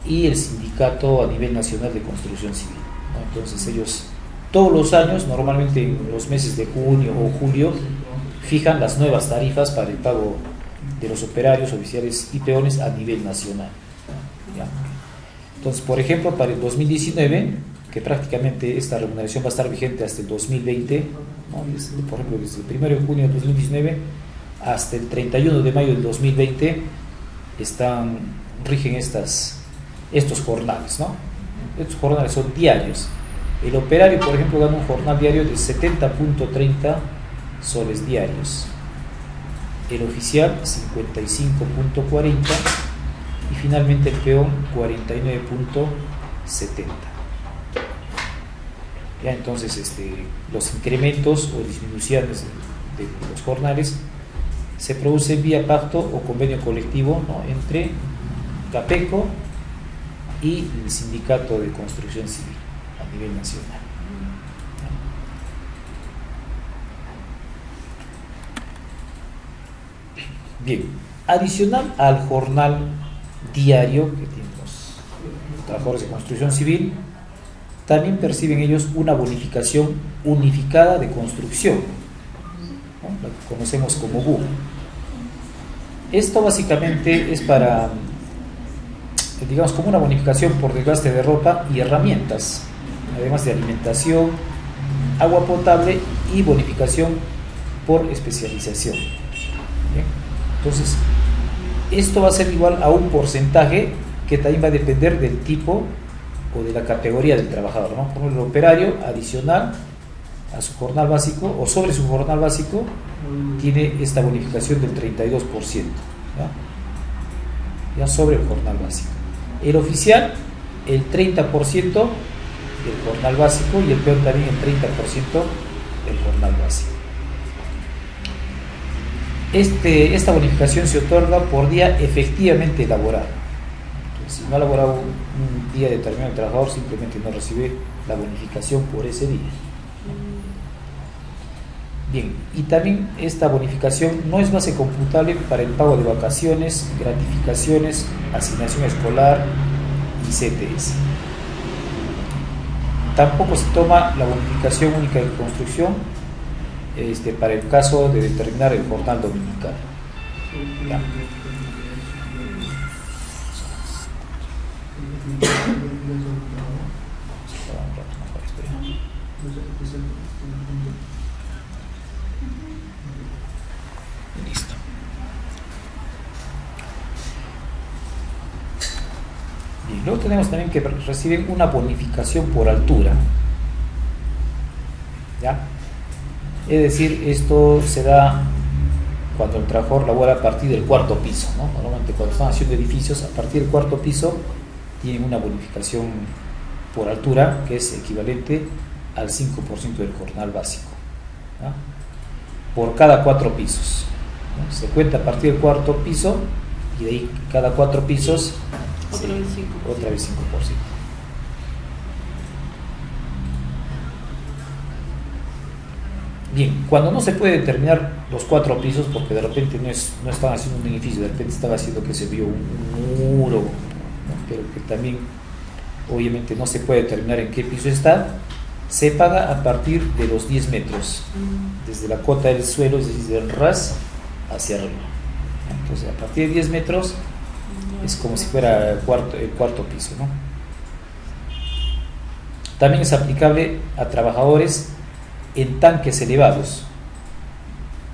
y el sindicato a nivel nacional de construcción civil, ¿no? Entonces ellos todos los años, normalmente en los meses de junio o julio, fijan las nuevas tarifas para el pago de los operarios, oficiales y peones a nivel nacional, ¿ya? Entonces, por ejemplo, para el 2019, que prácticamente esta remuneración va a estar vigente hasta el 2020, ¿no? Por ejemplo, desde el 1 de junio del 2019 hasta el 31 de mayo del 2020 rigen estos jornales, ¿no? Estos jornales son diarios. El operario, por ejemplo, gana un jornal diario de 70.30 soles diarios. El oficial 55.40 y finalmente el peón 49.70. Ya entonces los incrementos o disminuciones de los jornales se producen vía pacto o convenio colectivo, ¿no? Entre CAPECO y el sindicato de construcción civil a nivel nacional. Bien, adicional al jornal diario que tienen los trabajadores de construcción civil, también perciben ellos una bonificación unificada de construcción, ¿no? La que conocemos como BU. Esto básicamente es para, digamos, como una bonificación por desgaste de ropa y herramientas, además de alimentación, agua potable y bonificación por especialización. ¿Bien? Entonces, esto va a ser igual a un porcentaje que también va a depender del tipo o de la categoría del trabajador, ¿no? Por ejemplo, el operario, adicional a su jornal básico o sobre su jornal básico, tiene esta bonificación del 32%, ya sobre el jornal básico. El oficial, el 30% del jornal básico, y el peón también el 30% del jornal básico. Esta bonificación se otorga por día efectivamente laborado. Entonces, si no ha laborado un día determinado el trabajador, simplemente no recibe la bonificación por ese día. Bien, y también esta bonificación no es base computable para el pago de vacaciones, gratificaciones, asignación escolar y CTS. Tampoco se toma la bonificación única de construcción para el caso de determinar el jornal dominical. ¿Ya? Listo. Bien, luego tenemos también que reciben una bonificación por altura. ¿Ya? Es decir, esto se da cuando el trabajador labora a partir del cuarto piso, ¿no? Normalmente cuando están haciendo edificios, a partir del cuarto piso tienen una bonificación por altura que es equivalente al 5% del jornal básico, ¿no? Por cada 4 pisos, ¿no? Se cuenta a partir del cuarto piso y de ahí cada 4 pisos otra vez 5%. Bien, cuando no se puede determinar los 4 pisos, porque de repente no están haciendo un edificio, de repente están haciendo que se vio un muro, ¿no? Pero que también obviamente no se puede determinar en qué piso está, se paga a partir de los 10 metros, desde la cota del suelo, es decir, del ras hacia arriba. Entonces, a partir de 10 metros es como si fuera el cuarto piso, ¿no? También es aplicable a trabajadores en tanques elevados,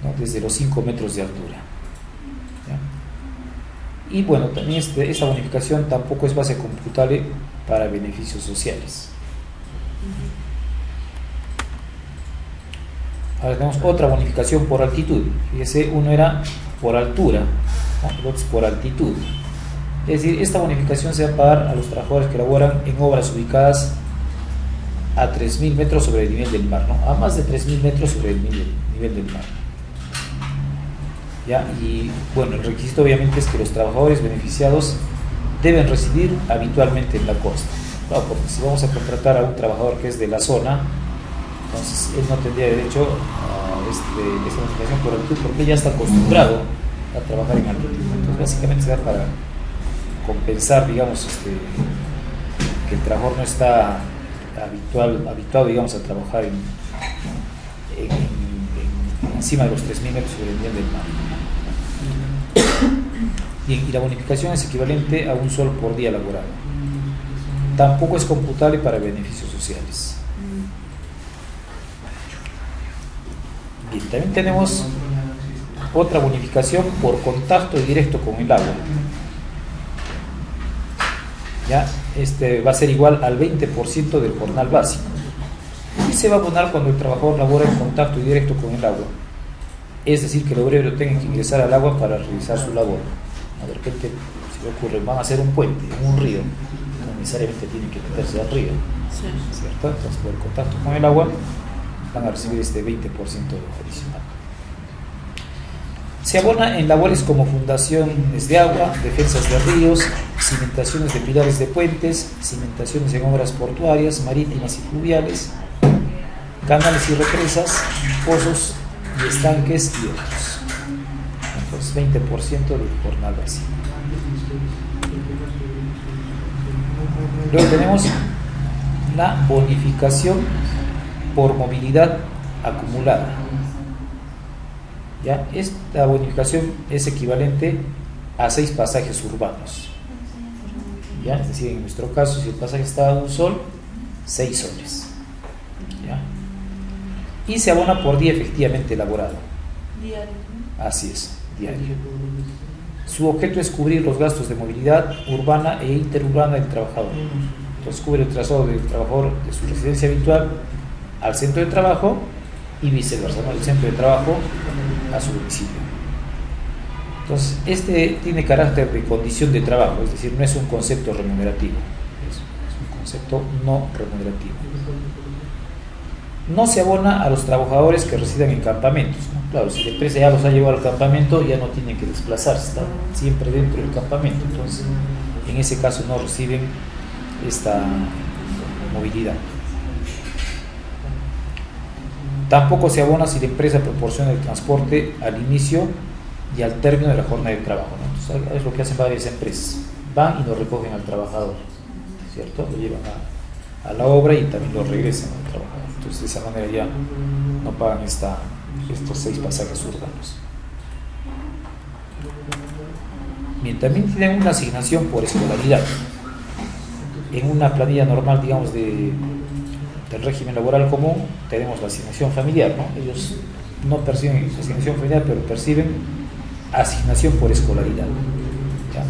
¿no? Desde los 5 metros de altura, ¿ya? Y bueno, también esta bonificación tampoco es base computable para beneficios sociales. Ahora tenemos otra bonificación por altitud. Fíjese, uno era por altura, ¿no? El otro es por altitud. Es decir, esta bonificación se va a pagar a los trabajadores que laboran en obras ubicadas a 3.000 metros sobre el nivel del mar, ¿no? A más de 3.000 metros sobre el nivel del mar, ¿ya? Y bueno, el requisito obviamente es que los trabajadores beneficiados deben residir habitualmente en la costa, ¿no? Porque si vamos a contratar a un trabajador que es de la zona, entonces él no tendría derecho a esta bonificación por altitud, porque ya está acostumbrado a trabajar en altitud. Entonces básicamente se da para compensar, digamos, que el trabajador no está habituado, digamos, a trabajar encima de los 3.000 metros sobre el nivel del mar. Bien, y la bonificación es equivalente a un sol por día laborado. Tampoco es computable para beneficios sociales. Bien, también tenemos otra bonificación por contacto directo con el agua. ¿Ya? Va a ser igual al 20% del jornal básico y se va a abonar cuando el trabajador labora en contacto directo con el agua, es decir, que el obrero tenga que ingresar al agua para realizar su labor. De repente, si le ocurre, van a hacer un puente en un río, no necesariamente tienen que meterse al río, ¿cierto? Entonces, por el contacto con el agua van a recibir este 20% adicional. Se abona en labores como fundaciones de agua, defensas de ríos, cimentaciones de pilares de puentes, cimentaciones en obras portuarias, marítimas y fluviales, canales y represas, pozos y estanques y otros. Entonces, 20% del jornal básico. Luego tenemos la bonificación por movilidad acumulada. ¿Ya? Esta bonificación es equivalente a 6 pasajes urbanos, ¿ya? Es decir, en nuestro caso, si el pasaje está a un sol, 6 soles, ¿ya? Y se abona por día efectivamente elaborado. Diario. Así es, diario. Su objeto es cubrir los gastos de movilidad urbana e interurbana del trabajador. Entonces cubre el traslado del trabajador de su residencia habitual al centro de trabajo y viceversa, ¿no? Del centro de trabajo a su domicilio. Entonces, tiene carácter de condición de trabajo, es decir, no es un concepto remunerativo, es un concepto no remunerativo. No se abona a los trabajadores que residan en campamentos, ¿no? Claro, si la empresa ya los ha llevado al campamento, ya no tienen que desplazarse, están siempre dentro del campamento, entonces en ese caso no reciben esta movilidad. Tampoco se abona si la empresa proporciona el transporte al inicio y al término de la jornada de trabajo, ¿no? Entonces, es lo que hacen varias empresas, van y lo recogen al trabajador, ¿cierto? Lo llevan a la obra y también lo regresan al trabajador. Entonces, de esa manera ya no pagan estos 6 pasajes urbanos. Bien, también tienen una asignación por escolaridad. En una planilla normal, digamos, del régimen laboral común, tenemos la asignación familiar, ¿no? Ellos no perciben asignación familiar, pero perciben asignación por escolaridad, ¿ya?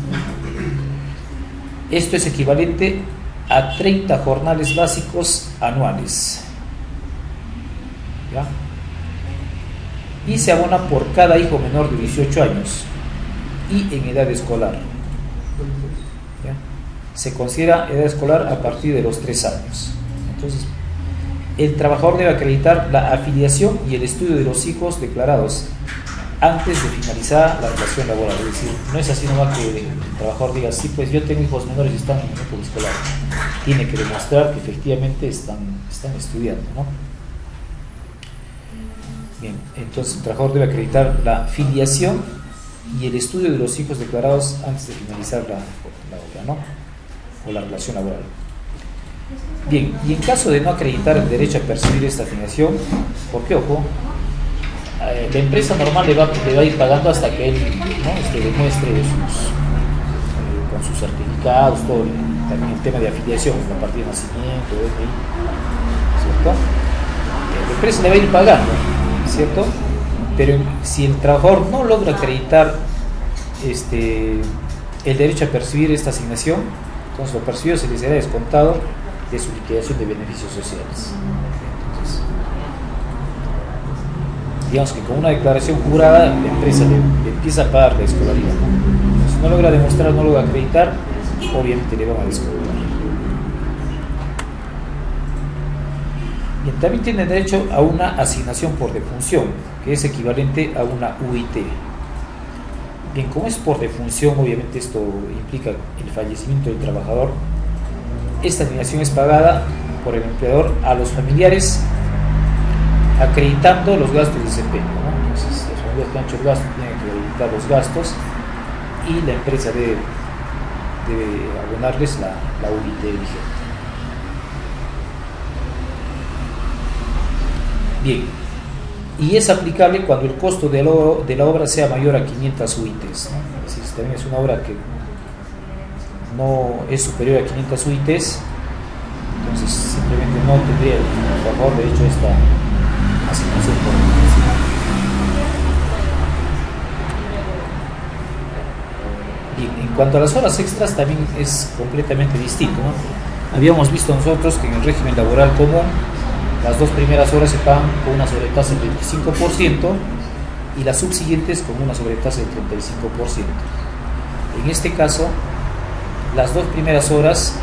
Esto es equivalente a 30 jornales básicos anuales, ¿ya? y se abona por cada hijo menor de 18 años y en edad escolar. ¿Ya? Se considera edad escolar a partir de los 3 años. Entonces, el trabajador debe acreditar la afiliación y el estudio de los hijos declarados antes de finalizar la relación laboral. Es decir, no es así nomás que el trabajador diga, sí, pues yo tengo hijos menores y están en el época escolar. Tiene que demostrar que efectivamente están estudiando, ¿no? Bien, entonces el trabajador debe acreditar la filiación y el estudio de los hijos declarados antes de finalizar la obra, ¿no? O la relación laboral. Bien, y en caso de no acreditar el derecho a percibir esta afiliación, porque ojo, la empresa normal le va a ir pagando hasta que él, ¿no? Demuestre con sus certificados, todo también el tema de afiliación, la partida de nacimiento, ¿cierto? La empresa le va a ir pagando, ¿cierto? Pero si el trabajador no logra acreditar el derecho a percibir esta asignación, entonces lo percibido se le será descontado de su liquidación de beneficios sociales. Entonces, digamos que con una declaración jurada la empresa le empieza a pagar la escolaridad, ¿no? Si no logra demostrar, no logra acreditar, obviamente le van a descontar. Bien, también tiene derecho a una asignación por defunción, que es equivalente a una UIT. Bien, como es por defunción, obviamente esto implica el fallecimiento del trabajador. Esta asignación es pagada por el empleador a los familiares acreditando los gastos de desempeño, ¿no? Entonces, los familiares que han hecho el gasto tienen que acreditar los gastos y la empresa debe abonarles la UIT vigente. Bien, y es aplicable cuando el costo de la obra sea mayor a 500 UITs, ¿no? Es decir, si también es una obra que no es superior a 500 UITs, entonces simplemente no tendría el trabajador derecho a esta asignación por defunción. Bien, en cuanto a las horas extras también es completamente distinto, ¿no? Habíamos visto nosotros que en el régimen laboral común las 2 primeras horas se pagan con una sobretasa del 25% y las subsiguientes con una sobretasa del 35%. En este caso, las 2 primeras horas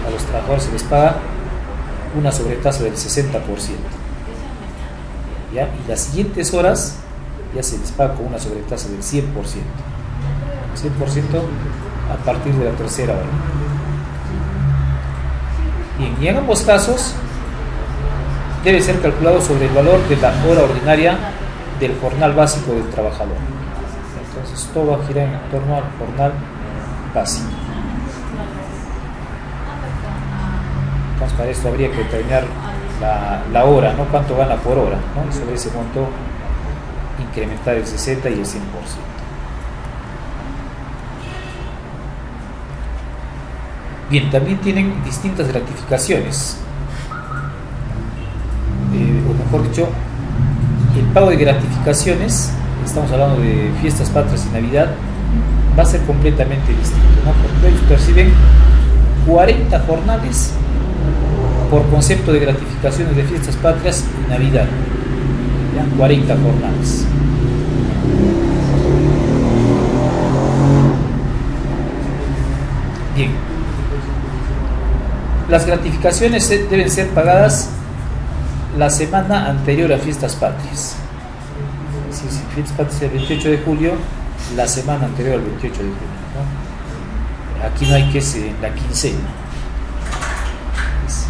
a los trabajadores se les paga una sobretasa del 60%, ¿ya? Y las siguientes horas ya se les paga con una sobretasa del 100%. 100% a partir de la tercera hora. Bien, y en ambos casos debe ser calculado sobre el valor de la hora ordinaria del jornal básico del trabajador. Entonces todo va a girar en torno al jornal básico. Entonces para esto habría que determinar la hora, ¿no? Cuánto gana por hora, ¿no? Y sobre ese monto incrementar el 60 y el 100%. Bien, también tienen distintas gratificaciones. O mejor dicho, el pago de gratificaciones, estamos hablando de fiestas patrias y Navidad, va a ser completamente distinto, ¿no? Porque ellos perciben 40 jornales por concepto de gratificaciones de fiestas patrias y Navidad, ¿ya? 40 jornales. Bien, las gratificaciones deben ser pagadas la semana anterior a fiestas patrias. Si fiestas patrias el 28 de julio, la semana anterior al 28 de julio, ¿no? Aquí no hay que ser en la quincena, es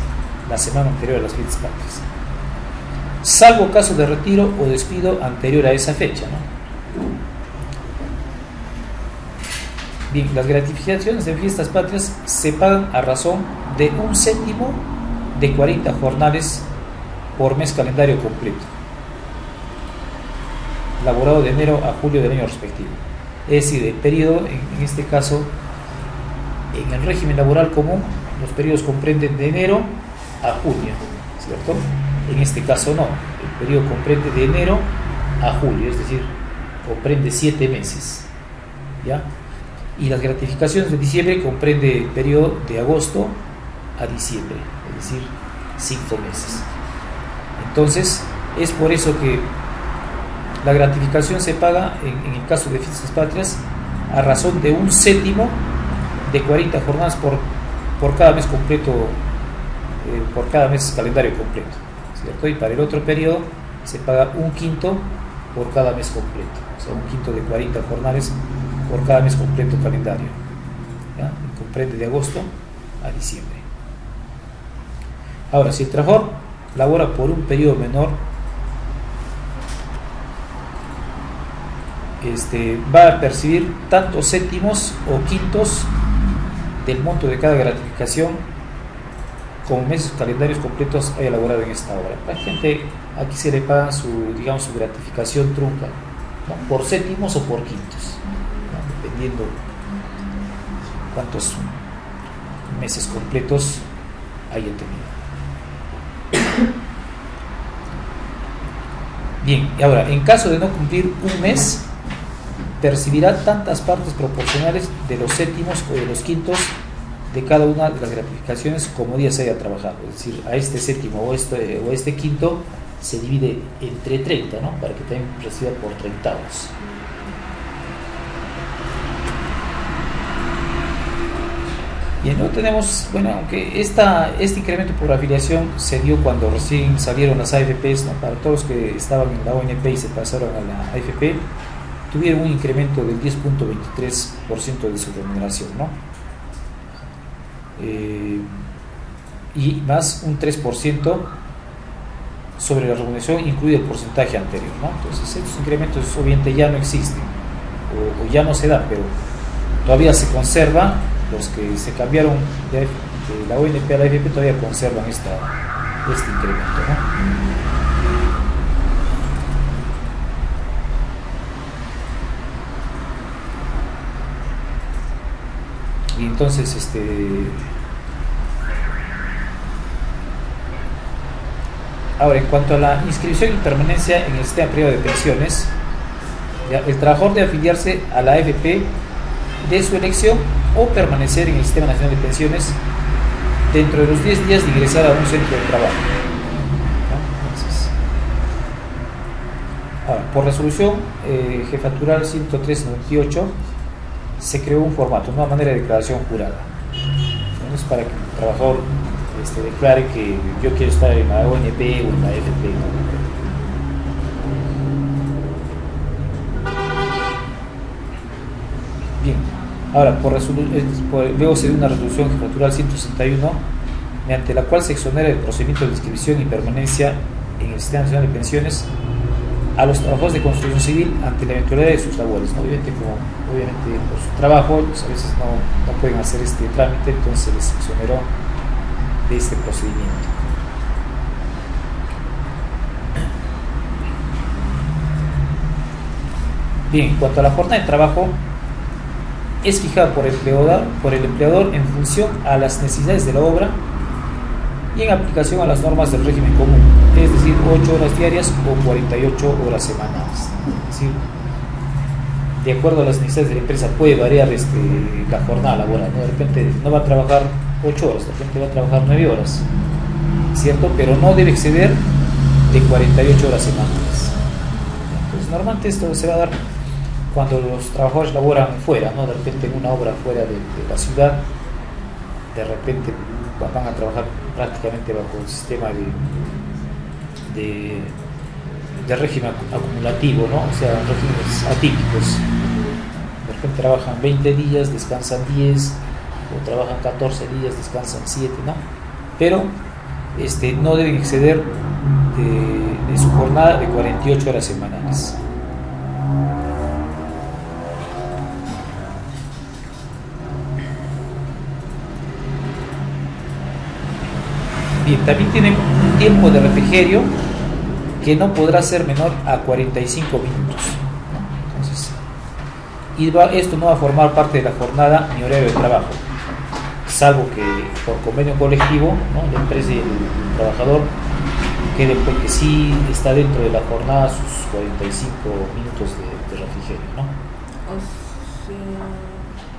la semana anterior a las fiestas patrias, salvo caso de retiro o despido anterior a esa fecha, ¿no? Bien, las gratificaciones de fiestas patrias se pagan a razón de 1/7 de 40 jornales por mes calendario completo, laborado de enero a julio del año respectivo. Es decir, el periodo, en este caso, en el régimen laboral común, los periodos comprenden de enero a junio, ¿cierto? En este caso no, el periodo comprende de enero a julio, es decir, comprende 7 meses, ¿ya? Y las gratificaciones de diciembre comprende el periodo de agosto a diciembre, es decir, 5 meses. Entonces, es por eso que la gratificación se paga, en el caso de fiestas patrias, a razón de 1/7 de 40 jornadas por cada mes completo, por cada mes calendario completo, ¿cierto? Y para el otro periodo se paga 1/5 por cada mes completo, o sea, 1/5 de 40 jornadas por cada mes completo calendario, ¿ya? Y comprende de agosto a diciembre. Ahora, si el trabajador labora por un periodo menor, va a percibir tanto séptimos o quintos del monto de cada gratificación como meses calendarios completos haya elaborado en esta hora. La gente aquí se le paga su gratificación trunca, ¿no? Por séptimos o por quintos, ¿no? Dependiendo cuántos meses completos haya tenido. Bien, y ahora, en caso de no cumplir un mes, percibirá tantas partes proporcionales de los séptimos o de los quintos de cada una de las gratificaciones como días haya trabajado. Es decir, a este séptimo o este quinto se divide entre 30, ¿no? Para que también reciba por 30. Bien, no tenemos, bueno, aunque este incremento por afiliación se dio cuando recién salieron las AFPs, ¿no? Para todos los que estaban en la ONP y se pasaron a la AFP, tuvieron un incremento del 10.23% de su remuneración, ¿no? Y más un 3% sobre la remuneración, incluido el porcentaje anterior, ¿no? Entonces estos incrementos obviamente ya no existen o ya no se dan, pero todavía se conserva. Los que se cambiaron de la ONP a la AFP todavía conservan este incremento, ¿no? Y entonces ahora, en cuanto a la inscripción y permanencia en el sistema privado de pensiones, ya, el trabajador debe afiliarse a la AFP de su elección o permanecer en el Sistema Nacional de Pensiones dentro de los 10 días de ingresar a un centro de trabajo, ¿no? Entonces, ahora, por resolución jefatural 103/98 se creó un formato, una manera de declaración jurada. Entonces, para que el trabajador declare que yo quiero estar en la ONP o en la AFP, ¿no? Bien, ahora, luego se dio una resolución jefatural 161, mediante la cual se exonera el procedimiento de inscripción y permanencia en el Sistema Nacional de Pensiones a los trabajadores de construcción civil ante la eventualidad de sus labores, ¿no? Obviamente por su trabajo, pues a veces no pueden hacer este trámite, entonces se les exoneró de este procedimiento. Bien, en cuanto a la jornada de trabajo, es fijada por el empleador en función a las necesidades de la obra y en aplicación a las normas del régimen común, es decir, 8 horas diarias o 48 horas semanales. Es decir, de acuerdo a las necesidades de la empresa puede variar la jornada laboral, ¿no? De repente no va a trabajar 8 horas, de repente va a trabajar 9 horas, ¿cierto? Pero no debe exceder de 48 horas semanales. Entonces, normalmente esto se va a dar cuando los trabajadores laboran fuera, ¿no? De repente en una obra fuera de la ciudad, de repente van a trabajar prácticamente bajo el sistema de régimen acumulativo, ¿no? O sea, regímenes atípicos. De repente trabajan 20 días, descansan 10, o trabajan 14 días, descansan 7, ¿no? Pero no deben exceder de su jornada de 48 horas semanales. Bien, también tienen un tiempo de refrigerio que no podrá ser menor a 45 minutos. Entonces, esto no va a formar parte de la jornada ni horario de trabajo, salvo que por convenio colectivo, ¿no? La empresa y el trabajador quede porque sí está dentro de la jornada sus 45 minutos de refrigerio, ¿no? O sea,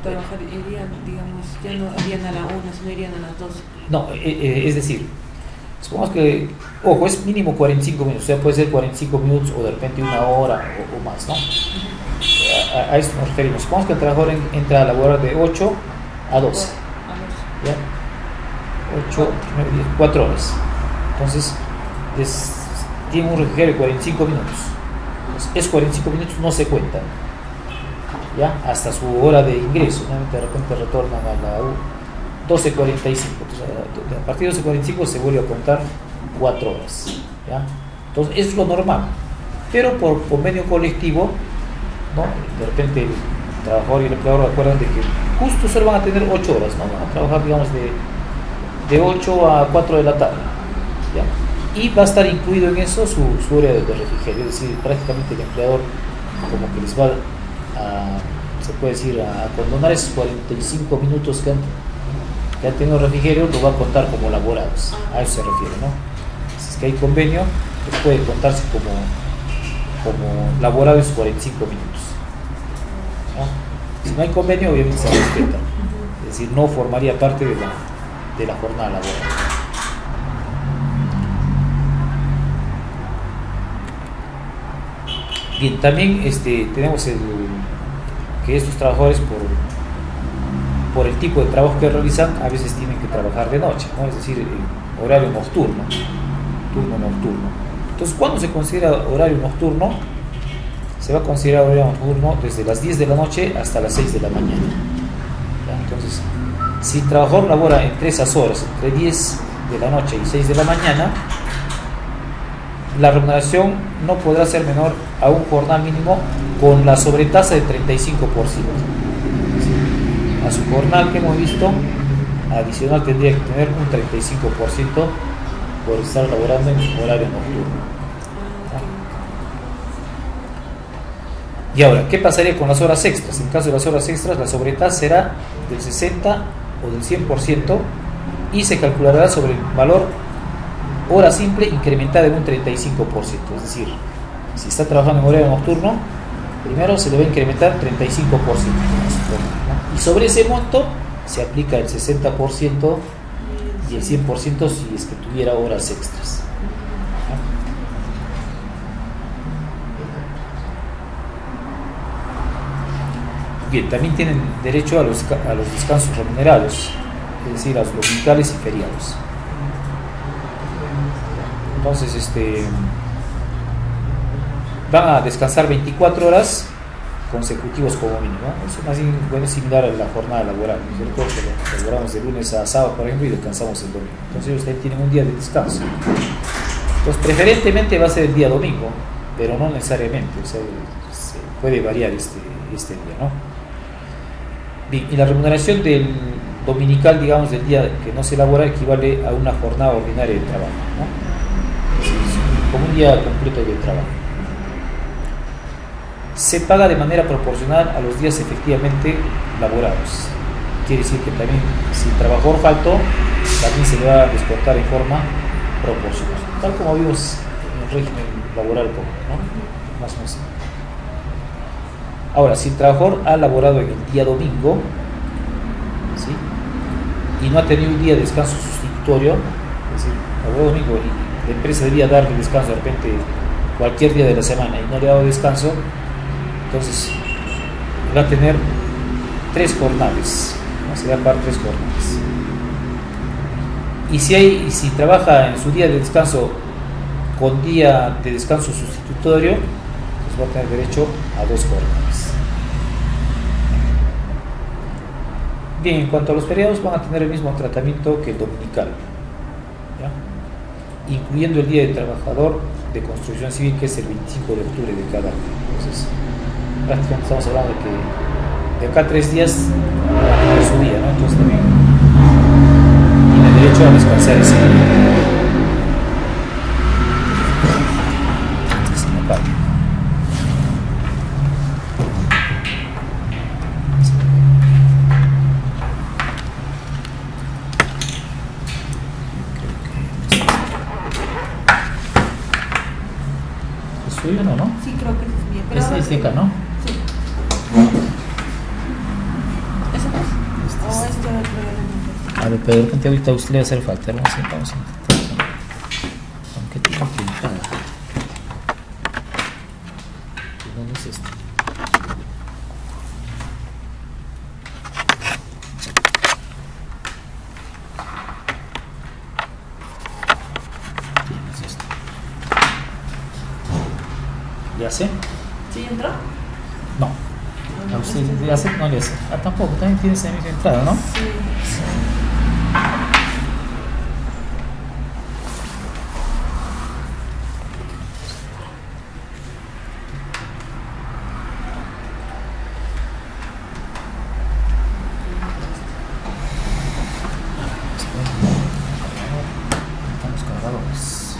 trabajarían, digamos, ya no irían a la 1, sino irían a las 2. No, es decir, Supongamos que, ojo, es mínimo 45 minutos, o sea, puede ser 45 minutos o de repente una hora o más, ¿no? A esto nos referimos. Supongamos que el trabajador entra a laborar de 8 a 12, ¿ya? 8, 9, 10, 4 horas. Entonces, tiene un refrigerio de 45 minutos. Entonces, esos 45 minutos no se cuentan, ¿ya? Hasta su hora de ingreso, ¿no? De repente retornan a la 12:45. Entonces, a partir de 12:45 se vuelve a contar 4 horas, ¿ya? Entonces, eso es lo normal. Pero por convenio colectivo, ¿no? De repente el trabajador y el empleador acuerdan de que justo solo van a tener 8 horas, ¿no? Van a trabajar, digamos, de 8 a 4 de la tarde, ¿ya? Y va a estar incluido en eso su hora de refrigerio, es decir, prácticamente el empleador como que les va a, se puede decir, a condonar esos 45 minutos que han tenido refrigerio, lo va a contar como laborados, a eso se refiere, ¿no? Si es que hay convenio, pues puede contarse como laborados 45 minutos, ¿no? Si no hay convenio, obviamente se respeta, es decir, no formaría parte de la jornada laboral. Bien, también tenemos que estos trabajadores por el tipo de trabajo que realizan a veces tienen que trabajar de noche, ¿no? Es decir, horario nocturno, turno nocturno. Entonces, ¿cuándo se considera horario nocturno? Se va a considerar horario nocturno desde las 10 de la noche hasta las 6 de la mañana, ¿ya? Entonces, si el trabajador labora entre esas horas, entre 10 de la noche y 6 de la mañana, la remuneración no podrá ser menor a un jornal mínimo con la sobretasa de 35%. A su jornal que hemos visto, adicional tendría que tener un 35% por estar laborando en horario nocturno. Y ahora, ¿qué pasaría con las horas extras? En caso de las horas extras, la sobretasa será del 60 o del 100% y se calculará sobre el valor hora simple incrementada en un 35%. Es decir, si está trabajando en horario nocturno, primero se le va a incrementar 35%, ¿no? Y sobre ese monto se aplica el 60% y el 100% si es que tuviera horas extras, ¿no? Bien, también tienen derecho a los descansos remunerados, es decir, a los dominicales y feriados. Entonces, van a descansar 24 horas consecutivos como mínimo, ¿no? Eso más bien, bueno, es similar a la jornada laboral, ¿no es cierto? Que laboramos de lunes a sábado, por ejemplo, y descansamos el domingo. Entonces ustedes tienen un día de descanso. Entonces, preferentemente va a ser el día domingo, pero no necesariamente, o sea, se puede variar este día, ¿no? Bien, y la remuneración del dominical, digamos, del día que no se labora, equivale a una jornada ordinaria de trabajo, ¿no? Como un día completo de trabajo. Se paga de manera proporcional a los días efectivamente laborados. Quiere decir que también, si el trabajador faltó, también se le va a descontar en forma proporcional, tal como vimos en el régimen laboral común, ¿no? Más o menos. Ahora, si el trabajador ha laborado en el día domingo, ¿sí?, y no ha tenido un día de descanso sustitutorio, es decir, laboró domingo y la empresa debía darle descanso de repente cualquier día de la semana y no le ha dado descanso, entonces va a tener 3 jornales, ¿no? Se va a pagar 3 jornales. Y si trabaja en su día de descanso con día de descanso sustitutorio, pues va a tener derecho a 2 jornales. Bien, en cuanto a los feriados, van a tener el mismo tratamiento que el dominical, ¿ya?, incluyendo el Día del Trabajador de Construcción Civil, que es el 25 de octubre de cada año. Entonces, prácticamente estamos hablando de que de acá a 3 días van a tener su día, ¿no? Entonces también tiene derecho a descansar ese día. ¿Suyo no? Sí, creo que es bien. Pero Este es de acá, ¿no? Sí. ¿Ese no es? ¿O este otro elemento? A ver, pero de repente ahorita a usted le va a hacer falta. Vamos a intentar. ¿Ya sé? ¿Sí entró? No. ¿A usted le hace? No le hace. Ah, tampoco, también tiene esa misma entrada, ¿no? Sí. Estamos cargadores.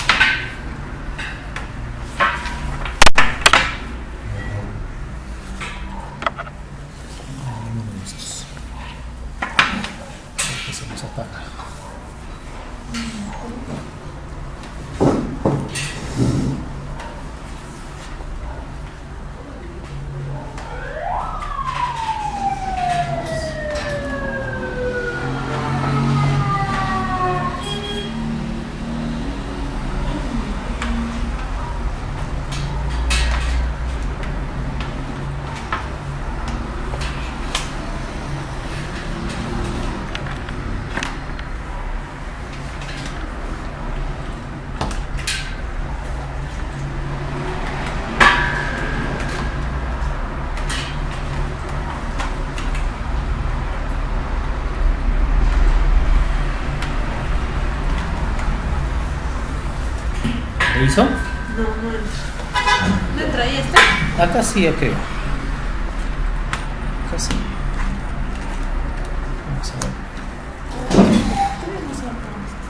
Estos. Que se nos apaga. ¿Lo hizo? No, no entra. ¿No entra ahí está? Acá sí, ya creo. Acá sí. Vamos a ver.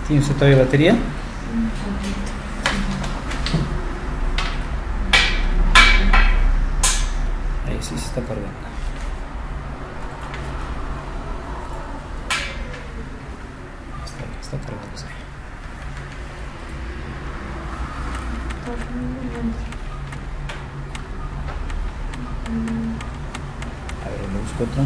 ¿Tiene usted todavía batería? Un poquito. Ahí sí se está cargando. Está cargando. A ver, le busco otro.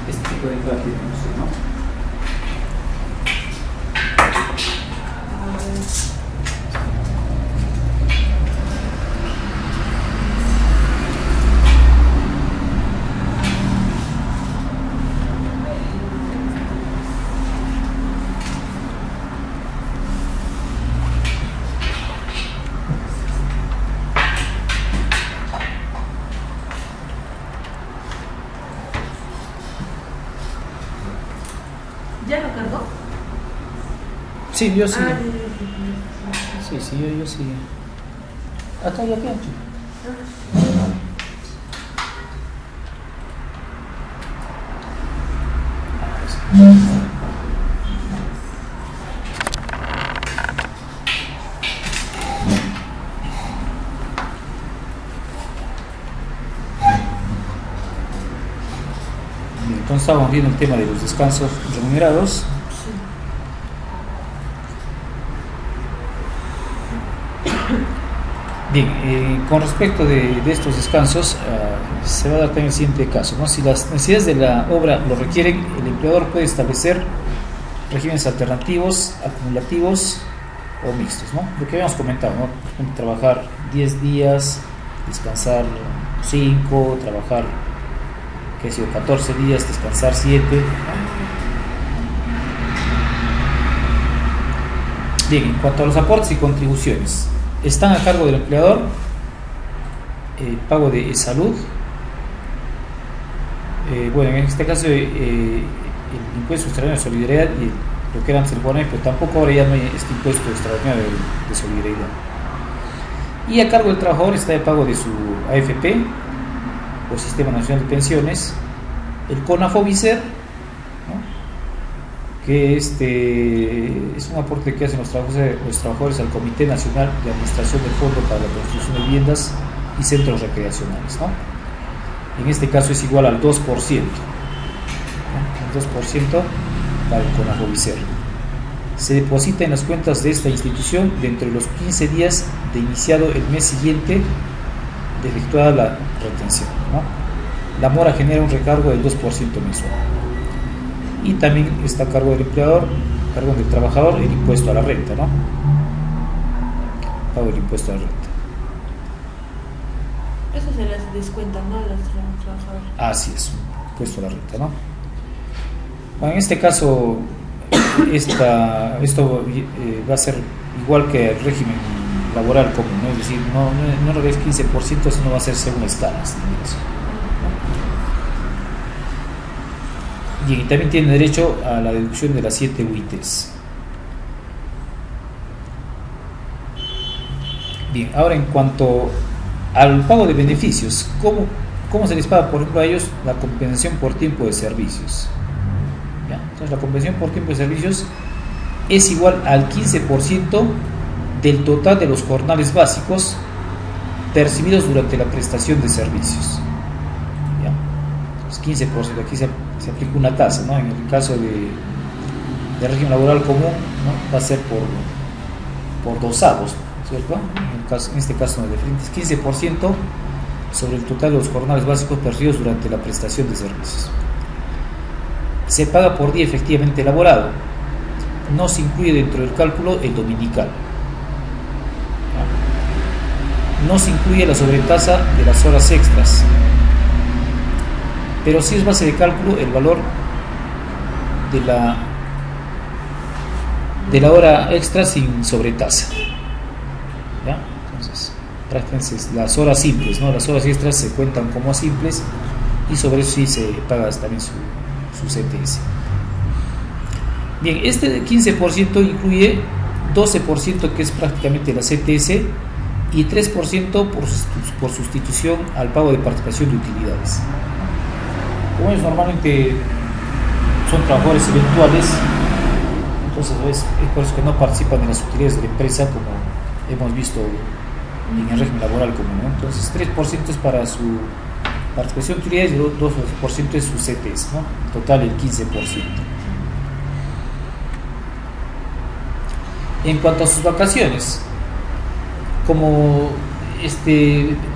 Este tipo de entrada tiene usted, ¿no? ¿Ya lo cargó? Sí, yo sí. Ah, Sí, yo sí. Acá ya queda. Entonces estábamos viendo el tema de los descansos remunerados. Bien, con respecto de estos descansos, se va a dar también el siguiente caso, ¿no? Si las necesidades de la obra lo requieren, el empleador puede establecer regímenes alternativos, acumulativos o mixtos, ¿no? Lo que habíamos comentado, ¿no? Por ejemplo, trabajar 10 días, descansar 5, trabajar, qué sé yo, 14 días, descansar 7. Bien, en cuanto a los aportes y contribuciones, están a cargo del empleador el pago de salud, bueno, en este caso el impuesto extraordinario de solidaridad y lo que era antes el Bonaire, pero tampoco ahora ya no hay este impuesto extraordinario de solidaridad. Y a cargo del trabajador está el pago de su AFP o Sistema Nacional de Pensiones, el CONAFOBICER, ¿no? Que es un aporte que hacen los trabajadores al Comité Nacional de Administración del Fondo para la Construcción de Viviendas y Centros Recreacionales, ¿no? En este caso es igual al 2%, ¿no? El 2% para el CONAFOBICER. Se deposita en las cuentas de esta institución dentro de los 15 días de iniciado el mes siguiente de efectuada la retención, ¿no? La mora genera un recargo del 2% mensual. Y también está a cargo del empleador, a cargo del trabajador, el impuesto a la renta, ¿no? pago del impuesto a la renta. Eso se les descuenta, ¿no? A los trabajadores. Así es, impuesto a la renta, ¿no? Bueno, en este caso, esto va a ser igual que el régimen laboral común, ¿no? Es decir, no es 15%, sino va a ser según escalas. Y también tiene derecho a la deducción de las 7 UITs. Bien, ahora en cuanto al pago de beneficios, ¿cómo se les paga, por ejemplo, a ellos la compensación por tiempo de servicios? ¿Ya? Entonces, la compensación por tiempo de servicios es igual al 15% del total de los jornales básicos percibidos durante la prestación de servicios. ¿Ya? Entonces, 15%, aquí se aplica una tasa, ¿no? En el caso de régimen laboral común, ¿no? Va a ser por dosavos, ¿cierto? En este caso no, de frente es 15% sobre el total de los jornales básicos percibidos durante la prestación de servicios. Se paga por día efectivamente elaborado. No se incluye dentro del cálculo el dominical. No se incluye la sobretasa de las horas extras, pero sí es base de cálculo el valor de la hora extra sin sobretasa. ¿Ya? Entonces, prácticamente las horas simples, ¿no? Las horas extras se cuentan como simples y sobre eso sí se paga también su CTS. Bien, este 15% incluye 12% que es prácticamente la CTS y 3% por sustitución al pago de participación de utilidades. Como ellos normalmente son trabajadores eventuales, entonces es por eso que no participan en las utilidades de la empresa, como hemos visto en el régimen laboral común, ¿no? Entonces 3% es para su participación de utilidades y el 2% es su CTS, ¿no? En total el 15%. En cuanto a sus vacaciones, como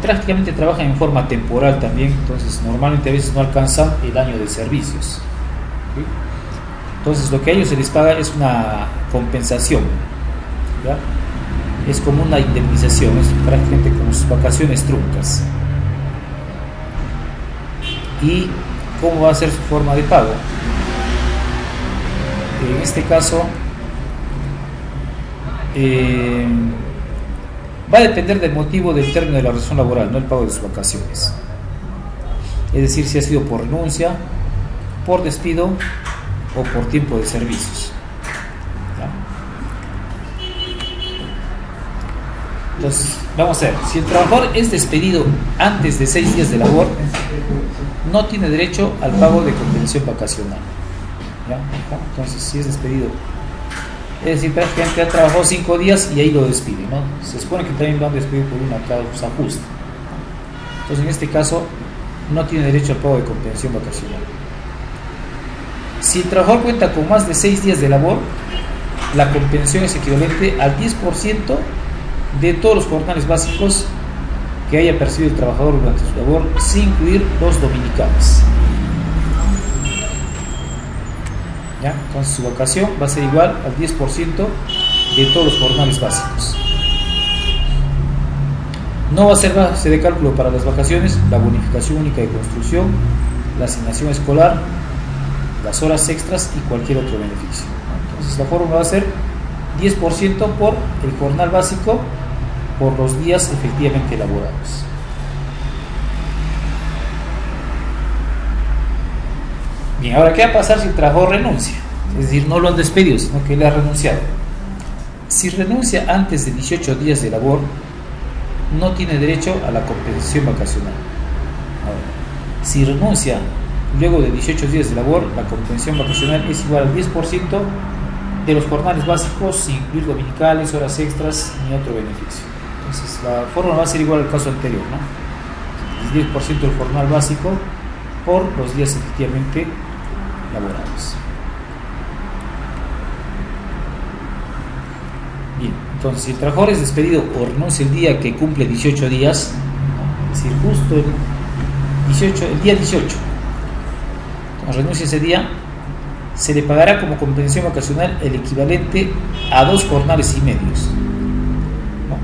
prácticamente trabajan en forma temporal también, entonces normalmente a veces no alcanzan el año de servicios. ¿Sí? Entonces lo que a ellos se les paga es una compensación, ¿ya? Es como una indemnización, es prácticamente como sus vacaciones truncas. ¿Y cómo va a ser su forma de pago? En este caso va a depender del motivo del término de la relación laboral, no el pago de sus vacaciones. Es decir, si ha sido por renuncia, por despido o por tiempo de servicios. ¿Ya? Entonces, vamos a ver, si el trabajador es despedido antes de 6 días de labor, no tiene derecho al pago de compensación vacacional. ¿Ya? Entonces, si es despedido, es decir, prácticamente ha trabajado 5 días y ahí lo despide, ¿no? Se supone que también lo han despedido por una causa justa. Entonces, en este caso, no tiene derecho al pago de compensación vacacional. Si el trabajador cuenta con más de 6 días de labor, la compensación es equivalente al 10% de todos los jornales básicos que haya percibido el trabajador durante su labor, sin incluir los dominicales. ¿Ya? Entonces su vacación va a ser igual al 10% de todos los jornales básicos. No va a ser base de cálculo para las vacaciones la bonificación única de construcción, la asignación escolar, las horas extras y cualquier otro beneficio. Entonces la fórmula va a ser 10% por el jornal básico por los días efectivamente elaborados. Bien, ahora, ¿qué va a pasar si el trabajador renuncia? Es decir, no lo han despedido, sino que él ha renunciado. Si renuncia antes de 18 días de labor, no tiene derecho a la compensación vacacional. Ahora, si renuncia luego de 18 días de labor, la compensación vacacional es igual al 10% de los jornales básicos, sin incluir dominicales, horas extras ni otro beneficio. Entonces, la fórmula va a ser igual al caso anterior, ¿no? El 10% del jornal básico por los días efectivamente laborados. Bien, entonces si el trabajador es despedido o renuncia el día que cumple 18 días, ¿no? Es decir, justo el día 18, entonces renuncia ese día, se le pagará como compensación vacacional el equivalente a 2 jornales y medios, ¿no?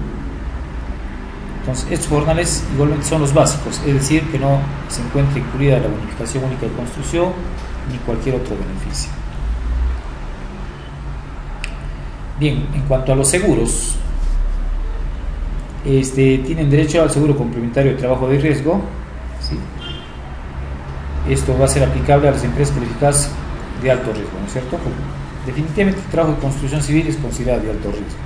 Entonces, estos jornales igualmente son los básicos, es decir, que no se encuentra incluida la bonificación única de construcción ni cualquier otro beneficio. Bien, en cuanto a los seguros, tienen derecho al seguro complementario de trabajo de riesgo, ¿sí? Esto va a ser aplicable a las empresas calificadas de alto riesgo, ¿no es cierto? Definitivamente el trabajo de construcción civil es considerado de alto riesgo.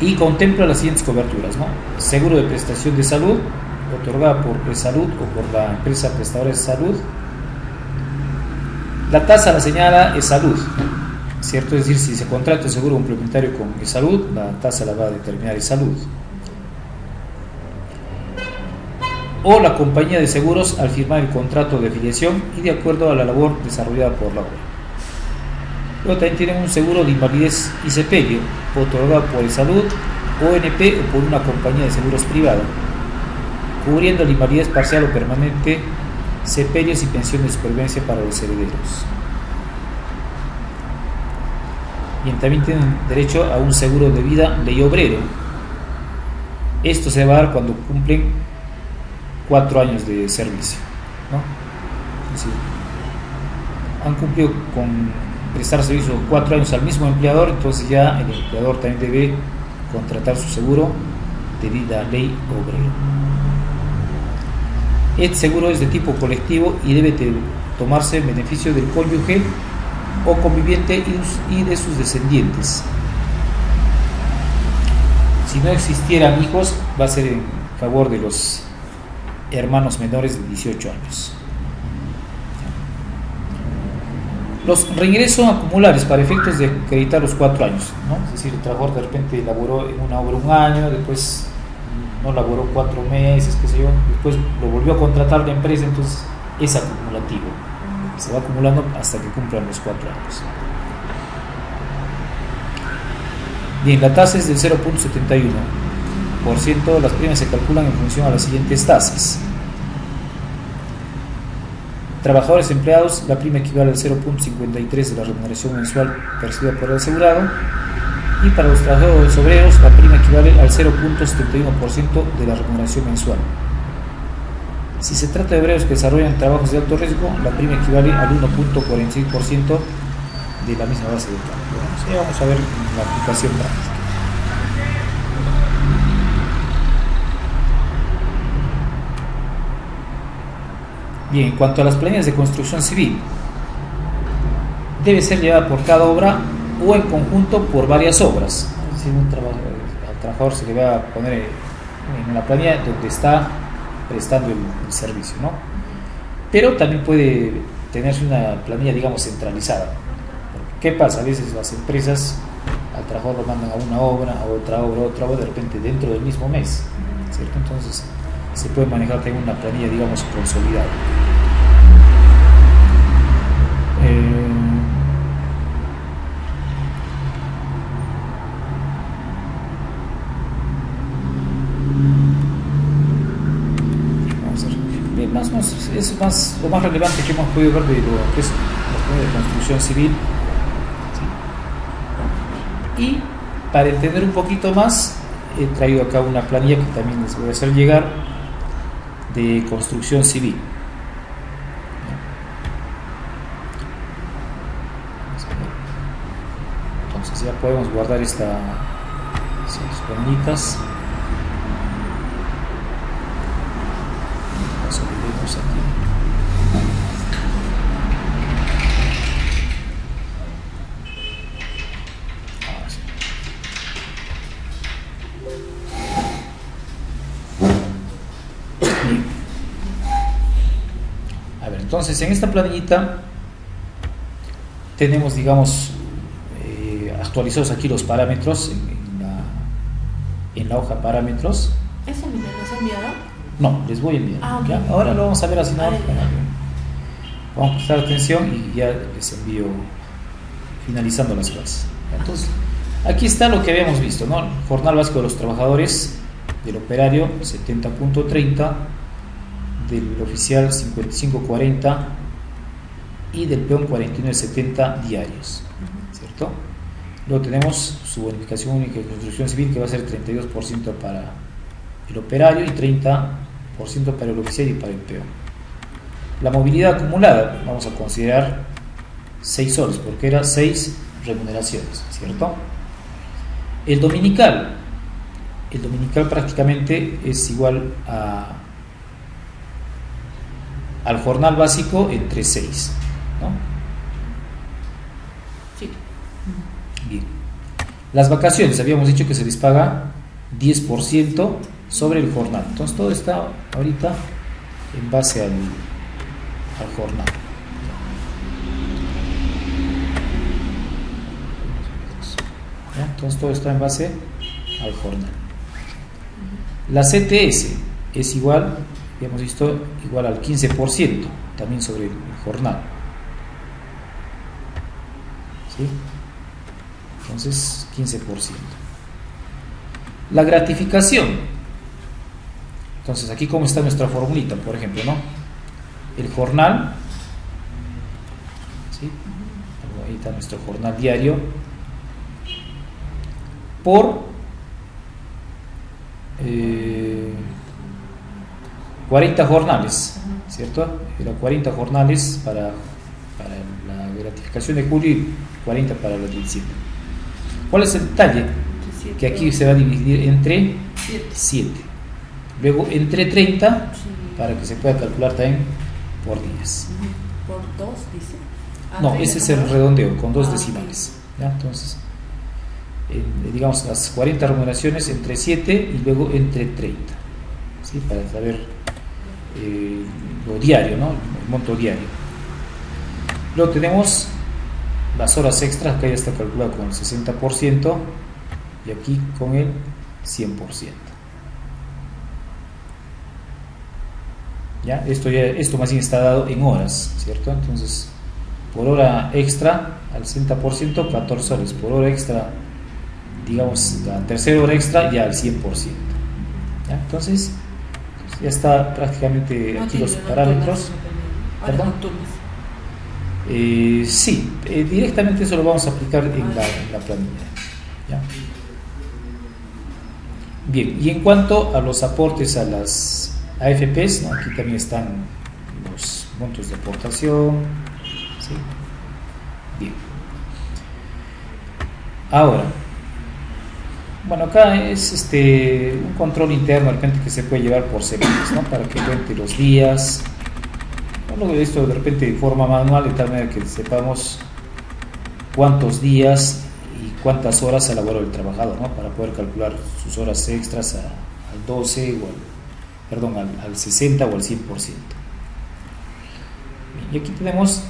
Y contempla las siguientes coberturas, ¿no? Seguro de prestación de salud, otorgada por Presalud o por la empresa prestadora de salud. La tasa la señala Salud, ¿cierto? Es decir, si se contrata un seguro complementario con Salud, la tasa la va a determinar Salud. O la compañía de seguros al firmar el contrato de afiliación y de acuerdo a la labor desarrollada por la obra. Luego también tienen un seguro de invalidez y sepelio, otorgado por Salud, ONP o por una compañía de seguros privada, cubriendo la invalidez parcial o permanente, sepelios y pensión de supervivencia para los herederos. Bien, también tienen derecho a un seguro de vida ley obrero. Esto se va a dar cuando cumplen 4 años de servicio, ¿no? Es decir, han cumplido con prestar servicio 4 años al mismo empleador, entonces ya el empleador también debe contratar su seguro de vida ley obrero. Este seguro es de tipo colectivo y debe tomarse en beneficio del cónyuge o conviviente y de sus descendientes. Si no existieran hijos, va a ser en favor de los hermanos menores de 18 años. Los reingresos acumulables para efectos de acreditar los 4 años, ¿no? Es decir, el trabajador de repente laboró en una obra 1 año, después no laboró 4 meses, qué sé yo, después lo volvió a contratar la empresa, entonces es acumulativo, se va acumulando hasta que cumplan los 4 años. Bien, la tasa es del 0.71%, las primas se calculan en función a las siguientes tasas. Trabajadores empleados, la prima equivale al 0.53 de la remuneración mensual percibida por el asegurado, y para los trabajadores obreros la prima equivale al 0.71% de la remuneración mensual. Si se trata de obreros que desarrollan trabajos de alto riesgo, la prima equivale al 1.46% de la misma base de cálculo. Bueno, sí, vamos a ver la aplicación práctica. Bien, en cuanto a las planillas de construcción civil, debe ser llevada por cada obra o en conjunto por varias obras. Es decir, al trabajador se le va a poner en la planilla donde está prestando el servicio, ¿no? Pero también puede tenerse una planilla, digamos, centralizada. ¿Qué pasa? A veces las empresas al trabajador lo mandan a una obra, a otra obra, de repente dentro del mismo mes, ¿cierto? Entonces se puede manejar también una planilla, digamos, consolidada. Vamos a ver. Bien, es más lo más relevante que hemos podido ver de lo que es la planilla de construcción civil. ¿Sí? Y para entender un poquito más, he traído acá una planilla que también les voy a hacer llegar de construcción civil. Entonces ya podemos guardar estas planillitas. Las olvidemos aquí. Entonces, en esta planillita tenemos, digamos, actualizados aquí los parámetros en la hoja parámetros. ¿Eso me lo has enviado? No, les voy a enviar. Okay. ¿Ya? Ahora lo vamos a ver así, ¿no? Vamos a prestar atención y ya les envío finalizando las clases. Entonces, aquí está lo que habíamos visto, ¿no? Jornal básico de los trabajadores, del operario 70.30, del oficial 55.40 y del peón 49.70 diarios, ¿cierto? Luego tenemos su bonificación única de construcción civil, que va a ser 32% para el operario y 30% para el oficial y para el peón. La movilidad acumulada, vamos a considerar 6 soles, porque era 6 remuneraciones, ¿cierto? El dominical prácticamente es igual al jornal básico entre 6, ¿no? Sí. Bien. Las vacaciones, habíamos dicho que se les paga 10% sobre el jornal. Entonces todo está ahorita en base al jornal. ¿Ya? Entonces todo está en base al jornal. La CTS es igual, habíamos visto, igual al 15%, también sobre el jornal. ¿Sí? Entonces 15%. La gratificación. Entonces aquí cómo está nuestra formulita, por ejemplo, ¿no? El jornal, ¿sí? Ahí está nuestro jornal diario, por 40 jornales, ¿cierto? Era 40 jornales para la gratificación de julio y 40 para la de diciembre. ¿Cuál es el detalle? Que aquí se va a dividir entre 7. Luego entre 30, para que se pueda calcular también por días. Por 2, dice. No, ese es el redondeo, con 2 decimales. ¿Ya? Entonces, digamos las 40 remuneraciones entre 7 y luego entre 30. ¿Sí? Para saber lo diario, ¿no? El monto diario. Luego tenemos las horas extras, que ya está calculado con el 60% y aquí con el 100%. ¿Ya? Esto más bien está dado en horas, ¿cierto? Entonces, por hora extra al 60%, 14 soles. Por hora extra, digamos, la tercera hora extra ya al 100%. ¿Ya? Entonces, ya está prácticamente aquí los parámetros. ¿Perdón? Sí, directamente eso lo vamos a aplicar en la planilla. ¿Ya? Bien, y en cuanto a los aportes a las AFPs, ¿no? Aquí también están los montos de aportación. ¿Sí? Bien. Ahora, bueno, acá es un control interno de repente que se puede llevar por semanas, ¿no? Para que cuente los días. Bueno, esto de repente de forma manual, de tal manera que sepamos cuántos días y cuántas horas ha elaborado el trabajador, ¿no? Para poder calcular sus horas extras al 12 o al 60 o al 100%. Y aquí tenemos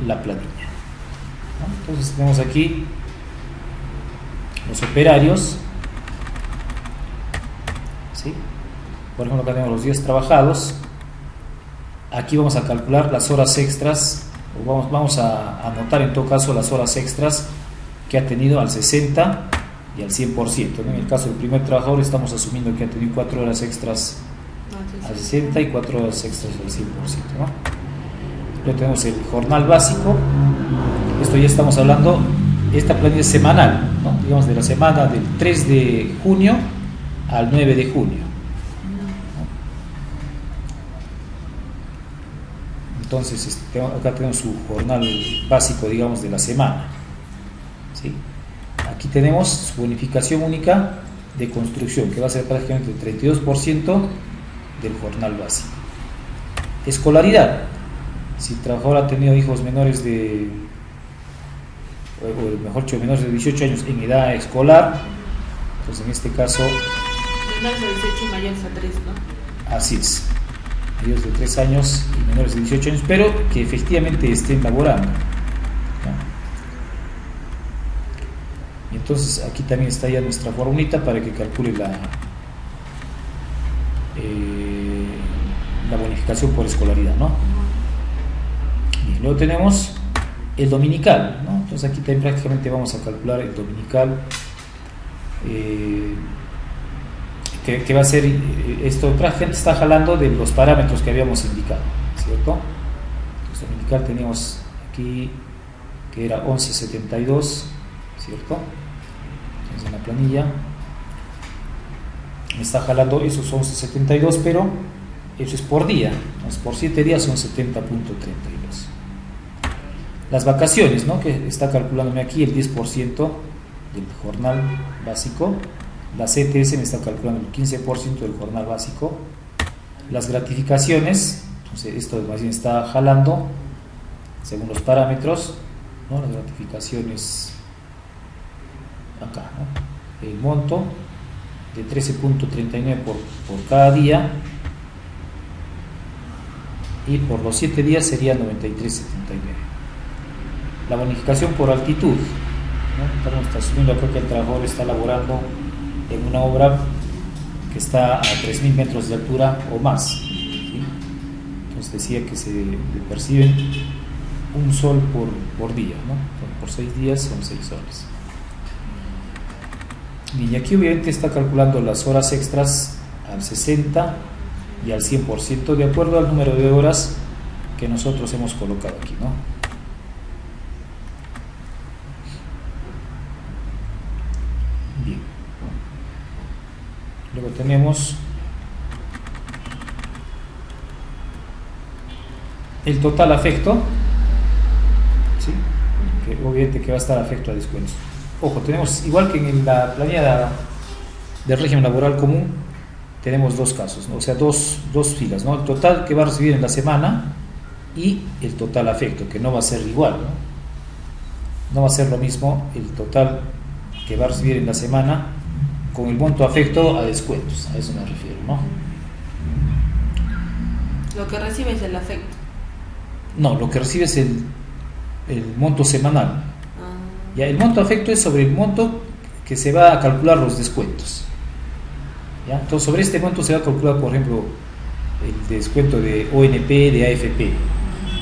la planilla, ¿no? Entonces tenemos aquí los operarios, ¿sí? Por ejemplo, acá tenemos los días trabajados. Aquí vamos a calcular las horas extras, o vamos a anotar en todo caso las horas extras que ha tenido al 60 y al 100%, ¿no? En el caso del primer trabajador estamos asumiendo que ha tenido 4 horas extras al 60 y 4 horas extras al 100%, ¿no? Luego tenemos el jornal básico. Esto ya estamos hablando, esta planilla es semanal, ¿no? Digamos de la semana del 3 de junio al 9 de junio. Entonces acá tenemos su jornal básico, digamos, de la semana, ¿sí? Aquí tenemos su bonificación única de construcción, que va a ser prácticamente el 32% del jornal básico. Escolaridad: si el trabajador ha tenido hijos menores o mejor dicho, menores de 18 años en edad escolar, pues en este caso menores de 18 y mayores a 3, ¿no? Así es, mayores de 3 años y menores de 18 años, pero que efectivamente estén laborando, ¿no? Y entonces aquí también está ya nuestra formulita para que calcule la bonificación por escolaridad, ¿no? Y luego tenemos el dominical, ¿no? Entonces aquí también prácticamente vamos a calcular el dominical, que va a ser esto, prácticamente está jalando de los parámetros que habíamos indicado, ¿cierto? Entonces dominical teníamos aquí que era 11.72 ¿cierto? Entonces en la planilla me está jalando esos 11.72, pero eso es por día. Entonces por 7 días son 70.32. Las vacaciones, ¿no? Que está calculándome aquí el 10% del jornal básico. La CTS me está calculando el 15% del jornal básico. Las gratificaciones, entonces esto más bien está jalando según los parámetros, ¿no? Las gratificaciones acá, ¿no? El monto de 13.39 por cada día, y por los 7 días sería 93.79. La bonificación por altitud, ¿no? Estamos asumiendo acá que el trabajador está laborando en una obra que está a 3.000 metros de altura o más, ¿sí? Entonces decía que se le perciben un sol por día, ¿no? Por 6 días son 6 soles. Y aquí obviamente está calculando las horas extras al 60 y al 100% de acuerdo al número de horas que nosotros hemos colocado aquí, ¿no? Bien. Luego tenemos el total afecto, ¿sí? Que obviamente que va a estar afecto a descuentos. Ojo, tenemos, igual que en la planilla del régimen laboral común, tenemos dos casos, ¿no? O sea, dos filas, ¿no? El total que va a recibir en la semana y el total afecto, que no va a ser igual, ¿no? No va a ser lo mismo el total que va a recibir en la semana con el monto afecto a descuentos, a eso me refiero, ¿no? Lo que recibe es el afecto. No, lo que recibe es el monto semanal. Ya, el monto afecto es sobre el monto que se va a calcular los descuentos. ¿Ya? Entonces sobre este monto se va a calcular, por ejemplo, el descuento de ONP, de AFP,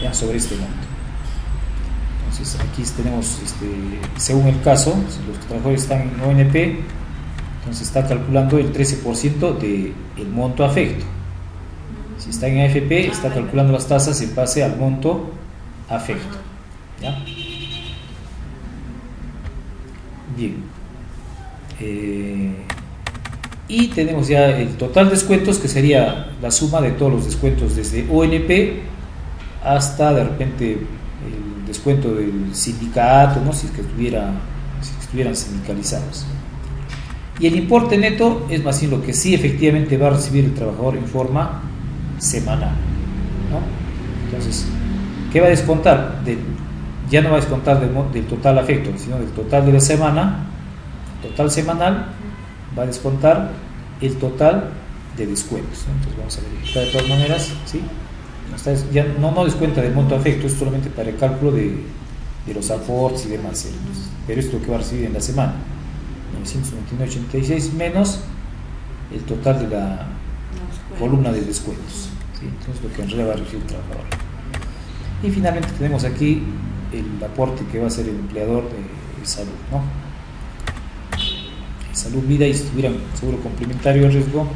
¿ya? Sobre este monto. Entonces aquí tenemos, según el caso, si los trabajadores están en ONP, entonces está calculando el 13% del monto afecto. Si está en AFP, está calculando las tasas en base al monto afecto. ¿Ya? Bien. Y tenemos ya el total descuentos, que sería la suma de todos los descuentos desde ONP hasta de repente el descuento del sindicato, ¿no? Si estuvieran sindicalizados. Y el importe neto es más bien lo que sí efectivamente va a recibir el trabajador en forma semanal, ¿no? Entonces, ¿qué va a descontar? Ya no va a descontar del total afecto, sino del total de la semana. Total semanal va a descontar el total de descuentos, ¿no? Entonces vamos a verificar de todas maneras, ¿sí? Ya no descuenta del monto afecto, es solamente para el cálculo de los aportes y demás, pero esto es lo que va a recibir en la semana, 929.86 menos el total de la columna de descuentos, ¿sí? Entonces lo que en realidad va a recibir el trabajador. Y finalmente tenemos aquí el aporte que va a hacer el empleador de salud, ¿no? Salud, vida, y si tuvieran seguro complementario de riesgo.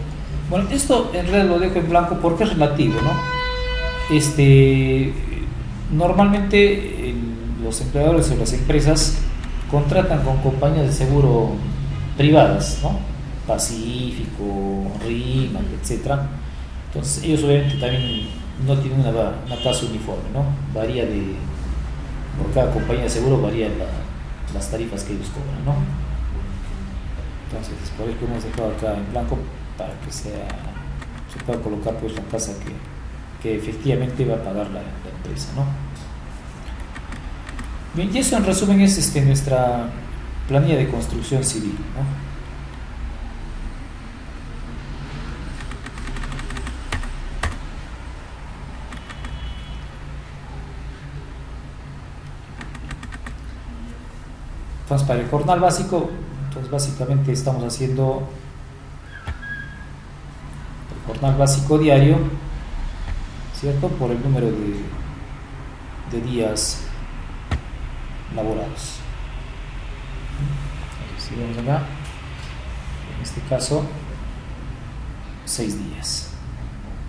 Bueno, esto en realidad lo dejo en blanco porque es relativo, ¿no? Normalmente los empleadores o las empresas contratan con compañías de seguro privadas, ¿no? Pacífico, RIMAC, etcétera. Entonces ellos obviamente también no tienen una tasa uniforme, ¿no? Varía por cada compañía de seguro varían las tarifas que ellos cobran, ¿no? Entonces por eso hemos dejado acá en blanco para que se pueda colocar pues la tasa que efectivamente va a pagar la empresa, ¿no? Bien, y eso en resumen es nuestra planilla de construcción civil, ¿no? Entonces, para el jornal básico, entonces básicamente estamos haciendo el jornal básico diario, ¿cierto? Por el número de días laborados. Si vemos acá, en este caso, 6 días,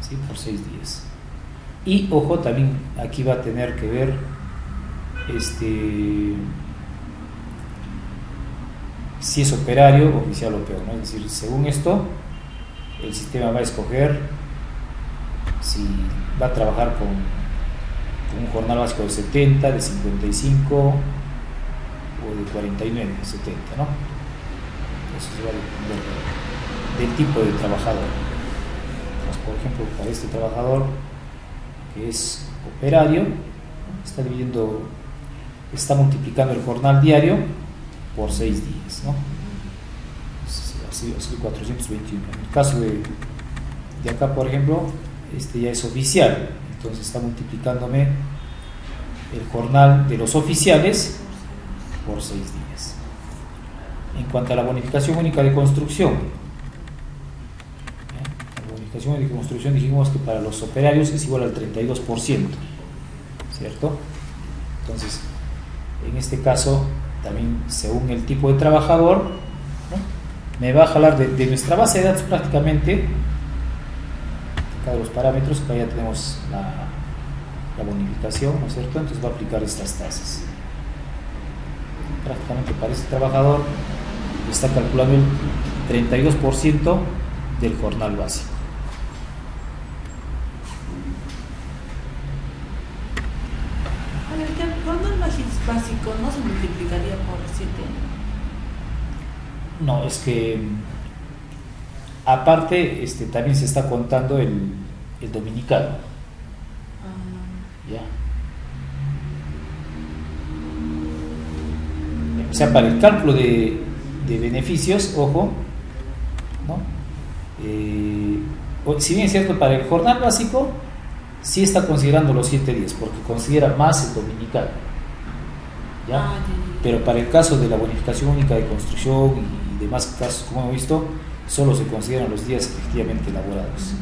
¿sí? Por 6 días. Y ojo, también aquí va a tener que ver si es operario, oficial o peón, ¿no? Es decir, según esto, el sistema va a escoger si va a trabajar con un jornal básico de 70, de 55 o de 49, 70, ¿no? Eso va a depender del tipo de trabajador. Entonces, por ejemplo, para este trabajador que es operario, está multiplicando el jornal diario por 6 días, ¿no? Así 421. En el caso de acá, por ejemplo, este ya es oficial, entonces está multiplicándome el jornal de los oficiales por 6 días. En cuanto a la bonificación única de construcción, la bonificación única de construcción dijimos que para los operarios es igual al 32%, ¿cierto? Entonces, en este caso, también según el tipo de trabajador, ¿no?, me va a jalar de nuestra base de datos prácticamente cada los parámetros. Acá ya tenemos la bonificación, ¿no es cierto? Entonces va a aplicar estas tasas. Prácticamente para este trabajador está calculando el 32% del jornal básico. El jornal básico no se multiplicaría por 7. No, es que aparte también se está contando el dominical. Ya. O sea, para el cálculo de beneficios, ojo, ¿no? Si bien es cierto, para el jornal básico sí está considerando los 7 días, porque considera más el dominical, ¿ya? Pero para el caso de la bonificación única de construcción y demás casos, como hemos visto, solo se consideran los días efectivamente laborados.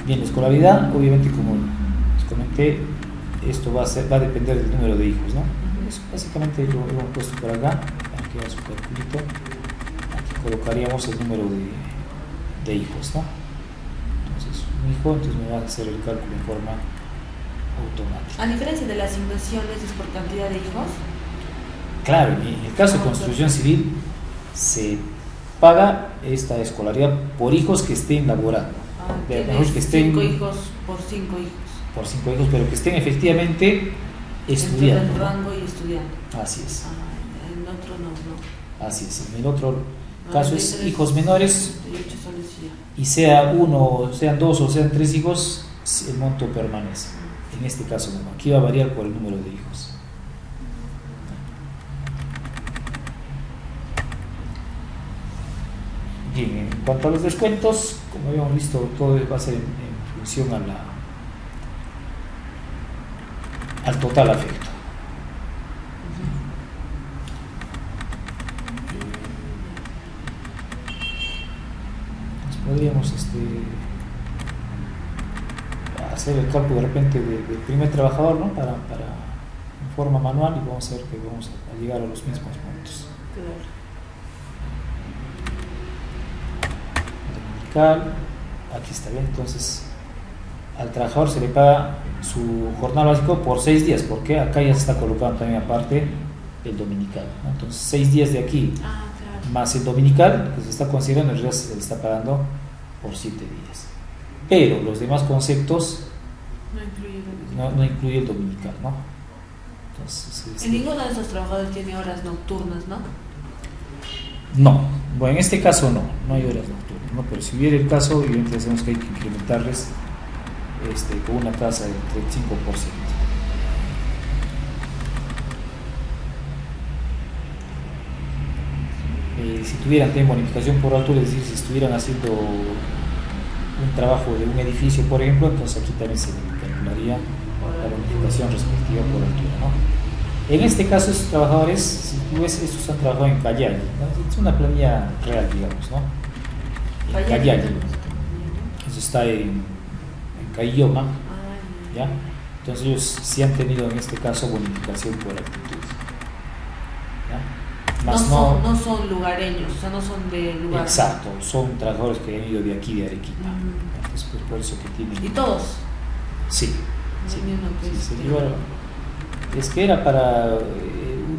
Bien, la escolaridad, obviamente, como les comenté, esto va a depender del número de hijos, ¿no? Eso básicamente lo hemos puesto por acá. Aquí va su calculito. Aquí colocaríamos el número de hijos, ¿no? Entonces, un hijo, entonces me va a hacer el cálculo en forma automática. A diferencia de las asignaciones, ¿es por cantidad de hijos? Claro, en el caso de construcción civil se paga esta escolaridad por hijos que estén laborando. Que estén 5 hijos por 5 hijos. Por 5 hijos, pero que estén efectivamente estudiando. En rango y estudiando. Así es. En otro no. Así es. En el otro caso es hijos menores, y sean 2 o sean 3 hijos, el monto permanece. En este caso no. Aquí va a variar por el número de hijos. Bien, en cuanto a los descuentos, como habíamos visto, todo va a ser en función al total afecto. Entonces podríamos hacer el cálculo de repente del primer trabajador, ¿no? para en forma manual, y vamos a ver que vamos a llegar a los mismos puntos. Aquí está bien. Entonces al trabajador se le paga su jornal básico por 6 días, porque acá ya se está colocando también aparte el dominical, ¿no? Entonces 6 días de aquí más el dominical que se está considerando, en realidad se le está pagando por 7 días, pero los demás conceptos no incluye el dominical, ¿no? Entonces, ninguno de esos trabajadores tiene horas nocturnas, ¿no? No, bueno, en este caso no hay horas nocturnas, ¿no? Pero si hubiera el caso, evidentemente sabemos que hay que incrementarles con una tasa del 35%. Si tuvieran también bonificación por altura, es decir, si estuvieran haciendo un trabajo de un edificio, por ejemplo, entonces aquí también se calcularía la bonificación respectiva por altura, ¿no? En este caso, estos trabajadores, si tú ves, estos han trabajado en Callao, ¿no? Es una planilla real, digamos, ¿no? En Callao. Eso está en Caylloma, ¿ya? Entonces ellos sí han tenido en este caso bonificación por altitud, ¿ya? Más no son lugareños, o sea, no son de lugar. Exacto, son trabajadores que han ido de aquí, de Arequipa. Entonces, pues por eso que tienen. ¿Y todos? Sí. Sí, Es que era para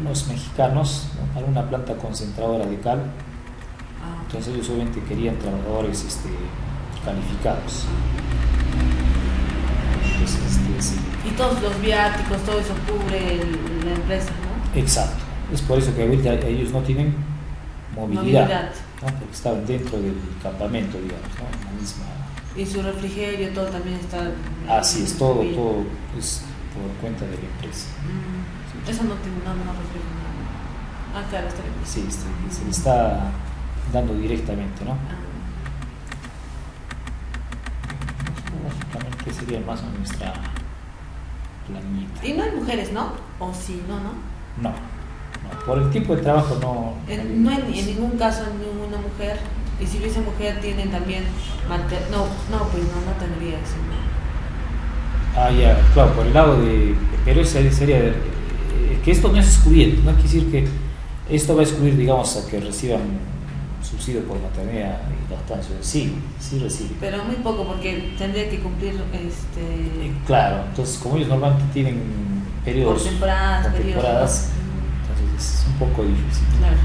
unos mexicanos, ¿no? Para una planta concentradora de cal. Ah, Entonces ellos obviamente querían trabajadores calificados. Entonces, sí. y todos los viáticos, todo eso cubre la empresa, ¿no? Exacto. Es por eso que ahorita ellos no tienen movilidad, ¿no? Porque estaban dentro del campamento, digamos, ¿no? En la misma. Y su refrigerio, todo también está. Así es, todo es por cuenta de la empresa. Sí. Eso no tiene nada más refrigerio. Ah, claro, está bien. Sí, se le está dando directamente, ¿no? Básicamente sería más o menos nuestra planita. Y no hay mujeres, ¿no? O sí, no, ¿no? No, por el tipo de trabajo no. No hay en ningún caso ninguna mujer. Y si hubiese mujer, tienen también. Pues no tendría eso. Ah, ya, claro, por el lado de. Pero eso sería. Que esto no es excluyente, no quiere decir que esto va a excluir, digamos, a que reciban subsidio por maternidad y lactancia. Sí reciben. Pero muy poco, porque tendría que cumplir Claro, entonces, como ellos normalmente tienen periodos. por temporadas, entonces es un poco difícil. Claro.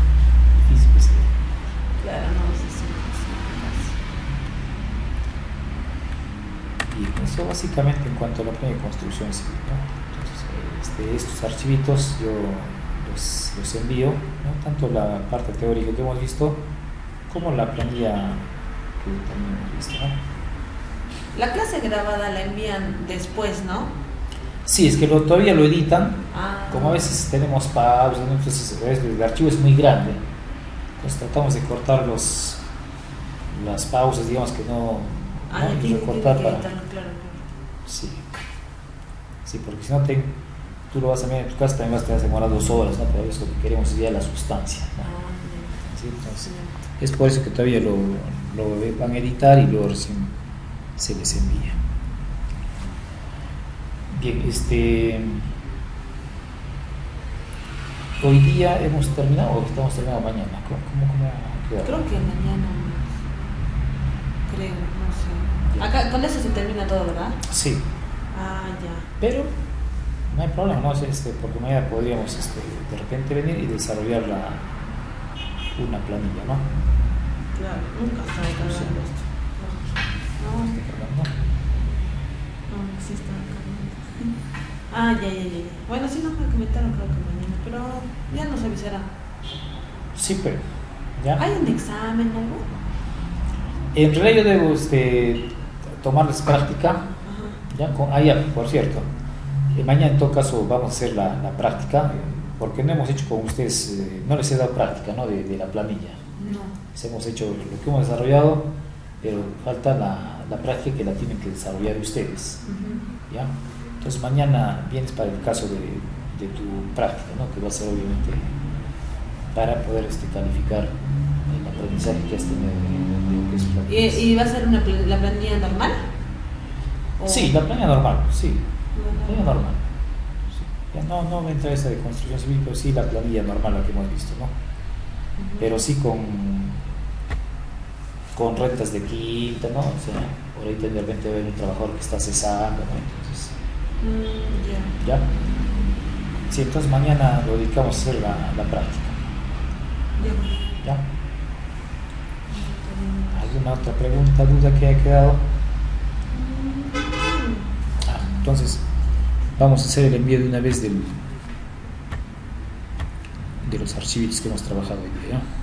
Difícil que sea. Claro, no, sí. Y eso básicamente en cuanto a la planilla de construcción civil, ¿no? Entonces, estos archivitos yo los envío, ¿no? Tanto la parte teórica que hemos visto como la planilla que también hemos visto, ¿no? La clase grabada la envían después, ¿no? Sí, es que todavía lo editan, Ah. como a veces tenemos pausas, ¿no? Entonces el archivo es muy grande, entonces tratamos de cortar las pausas, digamos que no. Y tiene recortar que para. editarlo, claro. Sí, porque si no tú lo vas a ver en tu casa, también vas a tener que demorar 2 horas, ¿no? Pero eso lo que queremos es ya la sustancia, ¿no? ¿Sí? Entonces, es por eso que todavía lo van a editar y luego recién se les envía. Bien, hoy día hemos terminado o estamos terminando mañana. ¿Cómo queda? Creo que mañana. Creo, no sé. Acá con eso se termina todo, ¿verdad? Sí. Ah, ya. Pero no hay problema, ¿no? Porque mañana podríamos de repente venir y desarrollar una planilla, ¿no? Claro, nunca estaba cargando esto. No, sí estaba cargando. Ah, ya. Bueno, sí nos comentaron, creo que mañana, pero ya nos avisarán. Sí, pero ¿ya? ¿Hay un examen o algo? En realidad yo debo tomarles práctica. Ajá. ¿Ya? Por cierto, mañana en todo caso vamos a hacer la práctica, porque no hemos hecho con ustedes, no les he dado práctica, ¿no? de la planilla. No. Les hemos hecho lo que hemos desarrollado, pero falta la práctica que la tienen que desarrollar ustedes. Uh-huh. ¿Ya? Entonces mañana vienes para el caso de tu práctica, ¿no? Que va a ser obviamente para poder calificar el aprendizaje que has tenido de lo que es planilla. ¿Y va a ser la planilla normal? ¿O? Sí, la planilla normal, sí. La Planilla normal. Sí. Ya no me entra esa de construcción civil, pero sí la planilla normal, la que hemos visto, ¿no? Uh-huh. Pero sí con rentas de quinta, ¿no? O sea, por ahí de repente va a haber un trabajador que está cesando, ¿no? Entonces, Ya. ¿ya? Sí, entonces mañana lo dedicamos a hacer la práctica. ¿Ya? ¿Alguna otra pregunta, duda que haya quedado? Entonces, vamos a hacer el envío de una vez de los archivos que hemos trabajado hoy día, ¿no?